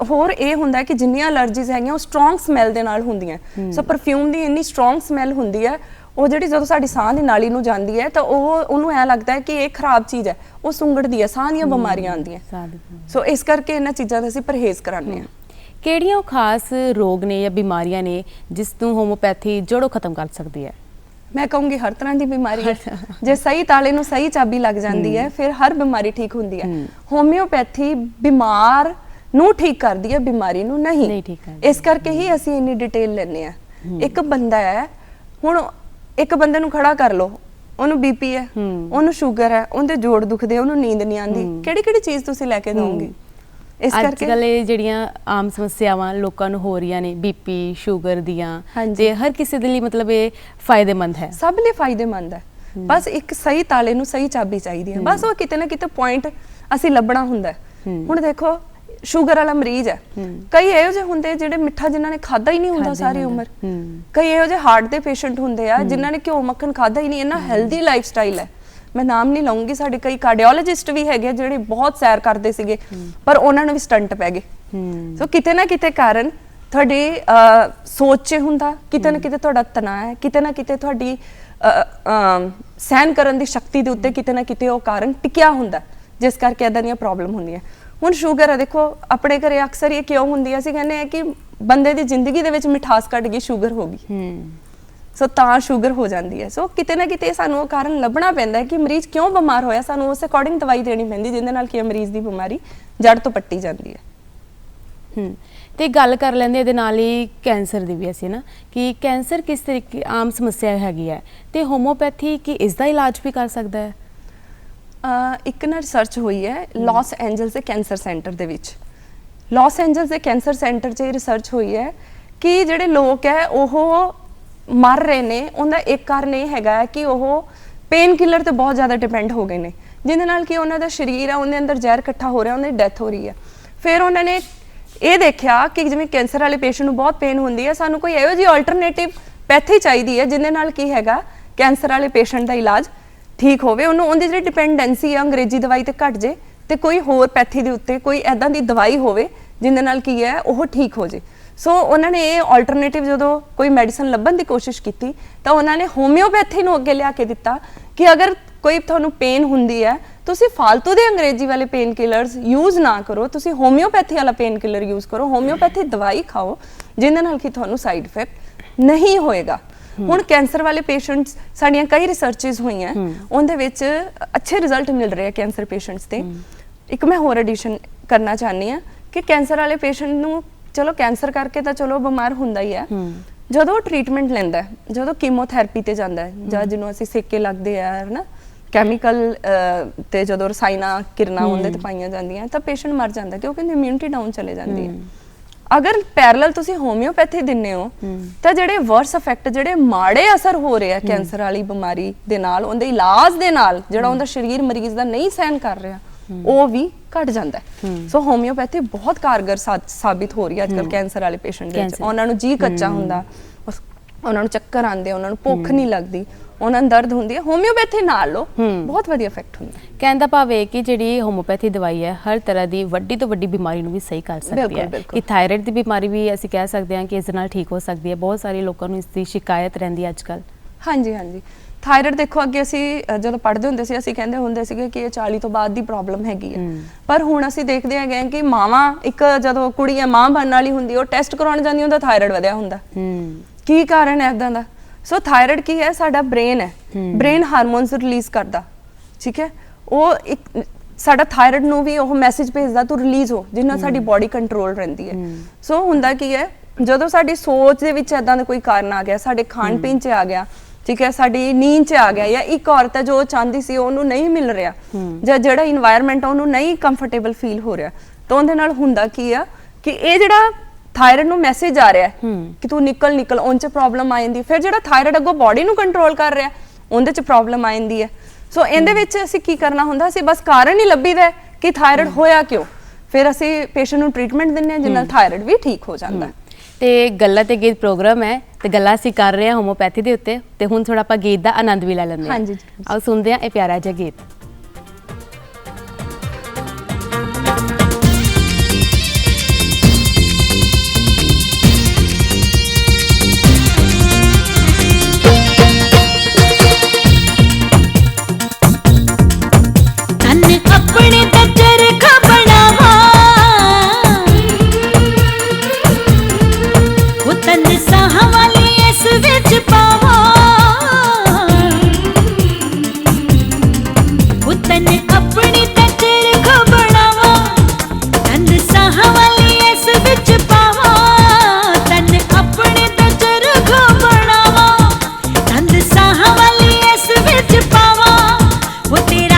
ਹੋਰ ਇਹ ਹੁੰਦਾ ਕਿ ਜਿੰਨੀਆਂ ਅਲਰਜੀਜ਼ ਹੈਗੀਆਂ ਉਹ ਸਟਰੋਂਗ ਸਮੈਲ ਦੇ ਨਾਲ ਹੁੰਦੀਆਂ। ਸੋ ਪਰਫਿਊਮ ਦੀ ਇੰਨੀ ਸਟਰੋਂਗ ਸਮੈਲ ਹੁੰਦੀ ਹੈ, ਉਹ ਜਿਹੜੀ ਜਦੋਂ ਸਾਡੀ ਸਾਹ ਦੀ ਨਾਲੀ ਨੂੰ ਜਾਂਦੀ ਹੈ ਤਾਂ ਉਹਨੂੰ ਐ ਲੱਗਦਾ ਹੈ ਕਿ ਇਹ ਖਰਾਬ ਚੀਜ਼ ਹੈ, ਉਹ ਸੁੰਗੜਦੀ ਹੈ, ਸਾਹ ਦੀਆਂ ਬਿਮਾਰੀਆਂ ਆਉਂਦੀਆਂ। ਸੋ ਇਸ ਕਰਕੇ ਇਹਨਾਂ ਚੀਜ਼ਾਂ ਦਾ ਅਸੀਂ ਪਰਹੇਜ਼ ਕਰਾਉਂਦੇ ਹਾਂ। ਕਿਹੜੀਆਂ ਖਾਸ ਰੋਗ ਨੇ ਜਾਂ ਬਿਮਾਰੀਆਂ ਨੇ ਜਿਸ ਨੂੰ ਹੋਮੋਪੈਥੀ ਜੜੋਂ ਖਤਮ ਕਰ ਸਕਦੀ ਹੈ? ਮੈਂ ਕਹੂੰਗੀ ਹਰ ਤਰ੍ਹਾਂ ਦੀ ਬਿਮਾਰੀ ਹੈ। ਜੇ ਸਹੀ ਤਾਲੇ ਨੂੰ ਸਹੀ ਚਾਬੀ ਲੱਗ ਜਾਂਦੀ ਹੈ ਫਿਰ ਹਰ ਬਿਮਾਰੀ ਠੀਕ ਹੁੰਦੀ ਹੈ। ਹੋਮਿਓਪੈਥੀ ਬਿਮਾਰ ਨੂੰ ਠੀਕ ਕਰਦੀ ਹੈ, ਬਿਮਾਰੀ ਨੂੰ ਨਹੀਂ। ਇਸ ਕਰਕੇ ਹੀ ਅਸੀਂ ਇੰਨੀ ਡਿਟੇਲ ਲੈਂਦੇ ਆ। ਇੱਕ ਬੰਦਾ ਹੈ, ਹੁਣ ਇੱਕ ਬੰਦੇ ਨੂੰ ਖੜਾ ਕਰ ਲਓ, ਉਹਨੂੰ ਬੀਪੀ ਹੈ, ਉਹਨੂੰ ਸ਼ੂਗਰ ਹੈ, ਉਹਦੇ ਜੋੜ ਦੁਖਦੇ, ਉਹਨੂੰ ਨੀਂਦ ਨਹੀਂ ਆਉਂਦੀ, ਕਿਹੜੀ ਕਿਹੜੀ ਚੀਜ਼ ਤੁਸੀਂ ਲੈ ਕੇ ਦੋਗੇ? ਇਸ ਕਰਕੇ ਅੱਜ ਕੱਲ੍ਹ ਇਹ ਜਿਹੜੀਆਂ ਆਮ ਸਮੱਸਿਆਵਾਂ ਲੋਕਾਂ ਨੂੰ ਹੋ ਰਹੀਆਂ ਨੇ, ਬੀਪੀ ਸ਼ੂਗਰ ਦੀਆਂ, ਤੇ ਹਰ ਕਿਸੇ ਦੇ ਲਈ ਮਤਲਬ ਇਹ ਫਾਇਦੇਮੰਦ ਹੈ, ਸਭ ਲਈ ਫਾਇਦੇਮੰਦ ਹੈ। ਬਸ ਇੱਕ ਸਹੀ ਤਾਲੇ ਨੂੰ ਸਹੀ ਚਾਬੀ ਚਾਹੀਦੀ ਹੈ। ਬਸ ਉਹ ਕਿਤੇ ਨਾ ਕਿਤੇ ਪੁਆਇੰਟ ਅਸੀਂ ਲੱਭਣਾ ਹੁੰਦਾ। ਹੁਣ ਦੇਖੋ ਸ਼ੂਗਰ ਵਾਲਾ ਮਰੀਜ਼ ਹੈ, ਕਈ ਇਹੋ ਜਿਹੇ ਹੁੰਦੇ ਜਿਹੜੇ ਮਿੱਠਾ ਜਿਨ੍ਹਾਂ ਨੇ ਖਾਦਾ ਹੀ ਨਹੀਂ ਹੁੰਦਾ ਸਾਰੀ ਉਮਰ। ਕਈ ਇਹੋ ਜਿਹੇ ਹਾਰਟ ਦੇ ਪੇਸ਼ੈਂਟ ਹੁੰਦੇ ਆ ਜਿਨ੍ਹਾਂ ਨੇ ਘਿਓ ਮੱਖਣ ਖਾਦਾ ਹੀ ਨਹੀਂ। ਇੰਨਾ ਹੈਲਦੀ ਲਾਈਫ ਸਟਾਈਲ ਹੈ, ਮੈਂ ਨਾਮ ਨਹੀਂ ਲਵਾਂਗੀ। ਸਾਡੇ ਕਈ ਕਾਰਡੀਓਲੋਜਿਸਟ ਵੀ ਹੈਗੇ ਜਿਹੜੇ ਬਹੁਤ ਸੈਰ ਕਰਦੇ ਸੀਗੇ ਪਰ ਉਹਨਾਂ ਨੂੰ ਵੀ ਸਟੰਟ ਪੈ ਗਏ। ਸੋ ਕਿਤੇ ਨਾ ਕਿਤੇ ਕਾਰਨ ਤੁਹਾਡੀ ਸੋਚ 'ਚ ਹੁੰਦਾ, ਕਿਤੇ ਨਾ ਕਿਤੇ ਤੁਹਾਡਾ ਤਣਾਅ ਹੈ, ਕਿਤੇ ਨਾ ਕਿਤੇ ਤੁਹਾਡੀ ਸਹਿਨ ਕਰਨ ਦੀ ਸ਼ਕਤੀ ਦੇ ਉੱਤੇ ਕਿਤੇ ਨਾ ਕਿਤੇ ਉਹ ਕਾਰਨ ਟਿਕਿਆ ਹੁੰਦਾ, ਜਿਸ ਕਰਕੇ ਇਦਾਂ ਦੀਆਂ ਪ੍ਰੋਬਲਮ ਹੁੰਦੀਆਂ। ਹੁਣ ਸ਼ੂਗਰ ਹੈ, ਦੇਖੋ ਆਪਣੇ ਘਰੇ ਅਕਸਰ ਇਹ ਕਿਉਂ ਹੁੰਦੀ ਹੈ, ਅਸੀਂ ਕਹਿੰਦੇ ਆ ਕਿ ਬੰਦੇ ਦੀ ਜ਼ਿੰਦਗੀ ਦੇ ਵਿੱਚ ਮਿਠਾਸ ਘਟ ਗਈ, ਸ਼ੂਗਰ ਹੋ ਗਈ, ਸੋ ਤਾਂ ਸ਼ੂਗਰ ਹੋ ਜਾਂਦੀ ਹੈ। ਸੋ ਕਿਤੇ ਨਾ ਕਿਤੇ ਸਾਨੂੰ ਉਹ ਕਾਰਨ ਲੱਭਣਾ ਪੈਂਦਾ ਹੈ ਕਿ ਮਰੀਜ਼ ਕਿਉਂ ਬਿਮਾਰ ਹੋਇਆ, ਸਾਨੂੰ ਉਸ ਅਕੋਰਡਿੰਗ ਦਵਾਈ ਦੇਣੀ ਪੈਂਦੀ ਜਿਹਦੇ ਨਾਲ ਕਿ ਮਰੀਜ਼ ਦੀ ਬਿਮਾਰੀ ਜੜ ਤੋਂ ਪੱਟੀ ਜਾਂਦੀ ਹੈ। ਤੇ ਗੱਲ ਕਰ ਲੈਂਦੇ ਇਹਦੇ ਨਾਲ ਹੀ ਕੈਂਸਰ ਦੀ ਵੀ, ਅਸੀਂ ਨਾ ਕਿ ਕੈਂਸਰ ਕਿਸ ਤਰੀਕੇ ਆਮ ਸਮੱਸਿਆ ਹੈਗੀ ਹੈ ਤੇ ਹੋਮੋਪੈਥੀ ਕੀ ਇਸ ਦਾ ਇਲਾਜ ਵੀ ਕਰ ਸਕਦਾ ਹੈ? ਇੱਕ ਨਾ ਰਿਸਰਚ ਹੋਈ ਹੈ ਲਾਸ ਐਂਜਲਸ ਦੇ ਕੈਂਸਰ ਸੈਂਟਰ ਦੇ ਵਿੱਚ। ਲਾਸ ਐਂਜਲਸ ਦੇ ਕੈਂਸਰ ਸੈਂਟਰ 'ਚ ਇਹ ਰਿਸਰਚ ਹੋਈ ਹੈ ਕਿ ਜਿਹੜੇ ਲੋਕ ਹੈ ਉਹ ਮਰ ਰਹੇ ਨੇ, ਉਹਦਾ ਇੱਕ ਕਾਰਨ ਇਹ ਹੈਗਾ ਕਿ ਉਹ ਪੇਨ ਕਿਲਰ ਤੇ ਬਹੁਤ ਜ਼ਿਆਦਾ ਡਿਪੈਂਡ ਹੋ ਗਏ ਨੇ, ਜਿਹਦੇ ਨਾਲ ਕਿ ਉਹਨਾਂ ਦਾ ਸਰੀਰ ਹੈ ਉਹਦੇ ਅੰਦਰ ਜ਼ਹਿਰ ਇਕੱਠਾ ਹੋ ਰਿਹਾ, ਉਹਨਾਂ ਦੀ ਡੈਥ ਹੋ ਰਹੀ ਹੈ। ਫਿਰ ਉਹਨਾਂ ਨੇ ਇਹ ਦੇਖਿਆ ਕਿ ਜਿਵੇਂ ਕੈਂਸਰ ਵਾਲੇ ਪੇਸ਼ੈਂਟ ਨੂੰ ਬਹੁਤ ਪੇਨ ਹੁੰਦੀ ਹੈ, ਸਾਨੂੰ ਕੋਈ ਇਹੋ ਜਿਹੀ ਆਲਟਰਨੇਟਿਵ ਪੈਥੀ ਚਾਹੀਦੀ ਹੈ ਜਿਹਦੇ ਨਾਲ ਕੀ ਹੈਗਾ ਕੈਂਸਰ ਵਾਲੇ ਪੇਸ਼ੈਂਟ ਦਾ ਇਲਾਜ ਠੀਕ ਹੋਵੇ, ਉਹਦੀ ਜਿਹੜੀ ਡਿਪੈਂਡੈਂਸੀ ਹੈ ਅੰਗਰੇਜ਼ੀ ਦਵਾਈ ਤੇ ਘਟ ਜੇ ਤੇ ਕੋਈ ਹੋਰ ਪੈਥੀ ਦੇ ਉੱਤੇ ਕੋਈ ਐਦਾਂ ਦੀ ਦਵਾਈ ਹੋਵੇ ਜਿਹਦੇ ਨਾਲ ਕੀ ਹੈ ਉਹ ਠੀਕ ਹੋ ਜੇ। ਸੋ ਉਹਨਾਂ ਨੇ ਇਹ ਆਲਟਰਨੇਟਿਵ ਜਦੋਂ ਕੋਈ ਮੈਡੀਸਨ ਲੱਭਣ ਦੀ ਕੋਸ਼ਿਸ਼ ਕੀਤੀ ਤਾਂ ਉਹਨਾਂ ਨੇ ਹੋਮਿਓਪੈਥੀ ਨੂੰ ਅੱਗੇ ਲਿਆ ਕੇ ਦਿੱਤਾ ਕਿ ਅਗਰ ਕੋਈ ਤੁਹਾਨੂੰ ਪੇਨ ਹੁੰਦੀ ਹੈ, ਤੁਸੀਂ ਫालतू ਦੇ ਅੰਗਰੇਜ਼ੀ ਵਾਲੇ ਪੇਨ ਕਿਲਰਸ ਯੂਜ਼ ਨਾ ਕਰੋ, ਤੁਸੀਂ ਹੋਮਿਓਪੈਥੀ ਵਾਲਾ ਪੇਨ ਕਿਲਰ ਯੂਜ਼ ਕਰੋ, ਹੋਮਿਓਪੈਥੀ ਦਵਾਈ ਖਾਓ ਜਿਹਦੇ ਨਾਲ ਕਿ ਤੁਹਾਨੂੰ ਸਾਈਡ ਇਫੈਕਟ ਨਹੀਂ ਹੋਏਗਾ। ਹੁਣ ਕੈਂਸਰ ਵਾਲੇ ਪੇਸ਼ੈਂਟਸ ਸਾਡੀਆਂ ਕਈ ਰਿਸਰਚਸ ਹੋਈਆਂ, ਉਹਦੇ ਵਿੱਚ ਅੱਛੇ ਰਿਜ਼ਲਟ ਮਿਲ ਰਹੇ ਆ ਕੈਂਸਰ ਪੇਸ਼ੈਂਟਸ ਤੇ। ਇੱਕ ਮੈਂ ਹੋਰ ਐਡੀਸ਼ਨ ਕਰਨਾ ਚਾਹੁੰਦੀ ਹਾਂ ਕਿ ਕੈਂਸਰ ਵਾਲੇ ਪੇਸ਼ੈਂਟ ਨੂੰ ਚਲੋ ਕੈਂਸਰ ਕਰਕੇ ਤਾਂ ਚਲੋ ਬਿਮਾਰ ਹੁੰਦਾ ਹੀ ਹੈ, ਜਦੋਂ ਟ੍ਰੀਟਮੈਂਟ ਲੈਂਦਾ ਹੈ, ਜਦੋਂ ਕੀਮੋਥੈਰੇਪੀ ਤੇ ਜਾਂਦਾ ਹੈ ਜਾਂ ਜਿਹਨੂੰ ਅਸੀਂ ਸੇਕੇ ਲੱਗਦੇ ਆ ਨਾ ਕੈਮੀਕਲ ਤੇ ਜਦੋਂ ਰਸਾਇਣਾ ਕਿਰਨਾਂ ਉਹਦੇ ਤੇ ਪਾਈਆਂ ਜਾਂਦੀਆਂ ਤਾਂ ਪੇਸ਼ੈਂਟ ਮਰ ਜਾਂਦਾ ਕਿਉਂਕਿ ਉਹਦੀ ਇਮਿਊਨਿਟੀ ਡਾਊਨ ਚਲੇ ਜਾਂਦੀ ਹੈ। ਅਗਰ ਪੈਰਲਲ ਤੁਸੀਂ ਹੋਮਿਓਪੈਥੀ ਦਿੰਨੇ ਹੋ ਤਾਂ ਜਿਹੜੇ ਵਰਸ ਇਫੈਕਟ, ਜਿਹੜੇ ਮਾੜੇ ਅਸਰ ਹੋ ਰਹੇ ਆ ਕੈਂਸਰ ਵਾਲੀ ਬਿਮਾਰੀ ਦੇ ਨਾਲ, ਉਹਦੇ ਇਲਾਜ ਦੇ ਨਾਲ ਜਿਹੜਾ ਉਹਦਾ ਸਰੀਰ ਮਰੀਜ਼ ਦਾ ਨਹੀਂ ਸਹਿਨ ਕਰ ਰਿਹਾ ਉਹ ਵੀ ਘਟ ਜਾਂਦਾ ਹੈ। ਸੋ ਹੋਮਿਓਪੈਥੀ ਬਹੁਤ ਕਾਰਗਰ ਸਾਬਿਤ ਹੋ ਰਹੀ ਹੈ ਅੱਜਕੱਲ ਕੈਂਸਰ ਵਾਲੇ ਪੇਸ਼ੈਂਟ ਦੇ ਵਿੱਚ। ਉਹਨਾਂ ਨੂੰ ਜੀ ਕੱਚਾ ਹੁੰਦਾ, ਉਹਨਾਂ ਨੂੰ ਚੱਕਰ ਆਉਂਦੇ, ਉਹਨਾਂ ਨੂੰ ਭੁੱਖ ਨਹੀਂ ਲੱਗਦੀ, ਉਹਨਾਂ ਨੂੰ ਦਰਦ ਹੁੰਦੀ ਹੈ, ਹੋਮਿਓਪੈਥੀ ਨਾਲ ਲੋ ਬਹੁਤ ਵਧੀਆ ਇਫੈਕਟ ਹੁੰਦਾ। ਕਹਿਣ ਦਾ ਭਾਵ ਹੈ ਕਿ ਜਿਹੜੀ ਹੋਮਿਓਪੈਥੀ ਦਵਾਈ ਹੈ ਹਰ ਤਰ੍ਹਾਂ ਦੀ ਵੱਡੀ ਤੋਂ ਵੱਡੀ ਬਿਮਾਰੀ ਨੂੰ ਵੀ ਸਹੀ ਕਰ ਸਕਦੀ ਹੈ। ਕਿ ਥਾਇਰਾਇਡ ਦੀ ਬਿਮਾਰੀ ਵੀ ਅਸੀਂ ਕਹਿ ਸਕਦੇ ਹਾਂ ਕਿ ਇਸ ਨਾਲ ਠੀਕ ਹੋ ਸਕਦੀ ਹੈ। ਬਹੁਤ ਸਾਰੇ ਲੋਕਾਂ ਨੂੰ ਇਸ ਦੀ ਸ਼ਿਕਾਇਤ ਰਹਿੰਦੀ ਹੈ ਅੱਜਕੱਲ। ਹਾਂਜੀ ਹਾਂਜੀ, ਥਾਇਰਾਇਡ ਦੇਖੋ ਅੱਗੇ ਅਸੀਂ ਜਦੋਂ ਪੜ੍ਹਦੇ ਹੁੰਦੇ ਸੀ ਅਸੀਂ ਕਹਿੰਦੇ ਹੁੰਦੇ ਸੀਗੇ ਕਿ ਇਹ 40 ਤੋਂ ਬਾਅਦ ਦੀ ਪ੍ਰੋਬਲਮ ਹੈਗੀ ਹੈ, ਪਰ ਹੁਣ ਅਸੀਂ ਦੇਖਦੇ ਹੈਗੇ ਕਿ ਮਾਵਾਂ, ਇੱਕ ਜਦੋਂ ਕੁੜੀ ਹੈ ਮਾਂ ਬਣਨ ਵਾਲੀ ਹੁੰਦੀ ਉਹ ਟੈਸਟ ਕਰਾਉਣ ਜਾਂਦੀ ਹੁੰਦਾ ਥਾਇਰਾਇਡ ਵਧਿਆ ਹੁੰਦਾ। ਕੀ ਕਾਰਨ ਹੈ ਇਦਾਂ ਦਾ? ਸੋ ਥਾਇਰਾਇਡ ਕੀ ਹੈ? ਸਾਡਾ ਬ੍ਰੇਨ ਹੈ, ਬ੍ਰੇਨ ਹਾਰਮੋਨਸ ਰਿਲੀਜ਼ ਕਰਦਾ, ਠੀਕ ਹੈ। ਉਹ ਇੱਕ ਸਾਡਾ ਥਾਇਰਾਇਡ ਨੂੰ ਵੀ ਉਹ ਮੈਸੇਜ ਭੇਜਦਾ ਤੂੰ ਰਿਲੀਜ਼ ਹੋ, ਜਿੰਨਾ ਸਾਡੀ ਬਾਡੀ ਕੰਟਰੋਲ ਰਹਿੰਦੀ ਹੈ। ਸੋ ਹੁੰਦਾ ਕੀ ਹੈ, ਜਦੋਂ ਸਾਡੀ ਸੋਚ ਦੇ ਵਿੱਚ ਇਦਾਂ ਦਾ ਕੋਈ ਕਾਰਨ ਆ ਗਿਆ, ਸਾਡੇ ਖਾਣ ਪੀਣ 'ਚ ਆ ਗਿਆ, ਠੀਕ ਹੈ, ਸਾਡੀ ਨੀਂਦ 'ਚ ਆ ਗਿਆ, ਜਾਂ ਇੱਕ ਔਰਤ ਹੈ ਜੋ ਚਾਹੁੰਦੀ ਸੀ ਉਹਨੂੰ ਨਹੀਂ ਮਿਲ ਰਿਹਾ, ਜਾਂ ਜਿਹੜਾ ਇਨਵਾਇਰਨਮੈਂਟ ਉਹਨੂੰ ਨਹੀਂ ਕੰਫਰਟੇਬਲ ਫੀਲ ਹੋ ਰਿਹਾ, ਤਾਂ ਉਹਦੇ ਨਾਲ ਹੁੰਦਾ ਕੀ ਆ ਕਿ ਇਹ ਜਿਹੜਾ ਥਾਇਰਾਇਡ ਨੂੰ ਮੈਸੇਜ ਆ ਰਿਹਾ ਕਿ ਤੂੰ ਨਿਕਲ ਉਹਦੇ 'ਚ ਪ੍ਰੋਬਲਮ ਆ ਜਾਂਦੀ। ਫਿਰ ਜਿਹੜਾ ਥਾਇਰਾਇਡ ਅੱਗੋਂ ਬਾਡੀ ਨੂੰ ਕੰਟਰੋਲ ਕਰ ਰਿਹਾ, ਉਹਦੇ 'ਚ ਪ੍ਰੋਬਲਮ ਆ ਜਾਂਦੀ ਹੈ। ਸੋ ਇਹਦੇ ਵਿੱਚ ਅਸੀਂ ਕੀ ਕਰਨਾ ਹੁੰਦਾ, ਅਸੀਂ ਬਸ ਕਾਰਨ ਹੀ ਲੱਭੀਦਾ ਕਿ ਥਾਇਰਾਇਡ ਹੋਇਆ ਕਿਉਂ, ਫਿਰ ਅਸੀਂ ਪੇਸ਼ੈਂਟ ਨੂੰ ਟ੍ਰੀਟਮੈਂਟ ਦਿੰਦੇ ਹਾਂ, ਜਿਸ ਨਾਲ ਥਾਇਰਾਇਡ ਵੀ ਠੀਕ ਹੋ ਜਾਂਦਾ। ਤੇ ਗੱਲਾਂ ਤੇ ਗੀਤ ਪ੍ਰੋਗਰਾਮ ਹੈ ਤੇ ਗੱਲਾਂ ਅਸੀਂ ਕਰ ਰਹੇ ਹਾਂ ਹੋਮੋਪੈਥੀ ਦੇ ਉੱਤੇ, ਤੇ ਹੁਣ ਥੋੜਾ ਆਪਾਂ ਗੀਤ ਦਾ ਆਨੰਦ ਵੀ ਲੈ ਲੈਂਦੇ ਹਾਂ। ਹਾਂਜੀ ਜੀ। ਆਓ ਸੁਣਦੇ ਹਾਂ ਇਹ ਪਿਆਰਾ ਜਿਹਾ ਗੀਤ। अपने तजर खबड़ावा वो तन साह वाली इस विच पावा वो तन अपनी तजर खबड़ावा तन साह वाली इस विच पावा तन अपने तजर खबड़ावा तन साह वाली इस विच पावा वो तेरा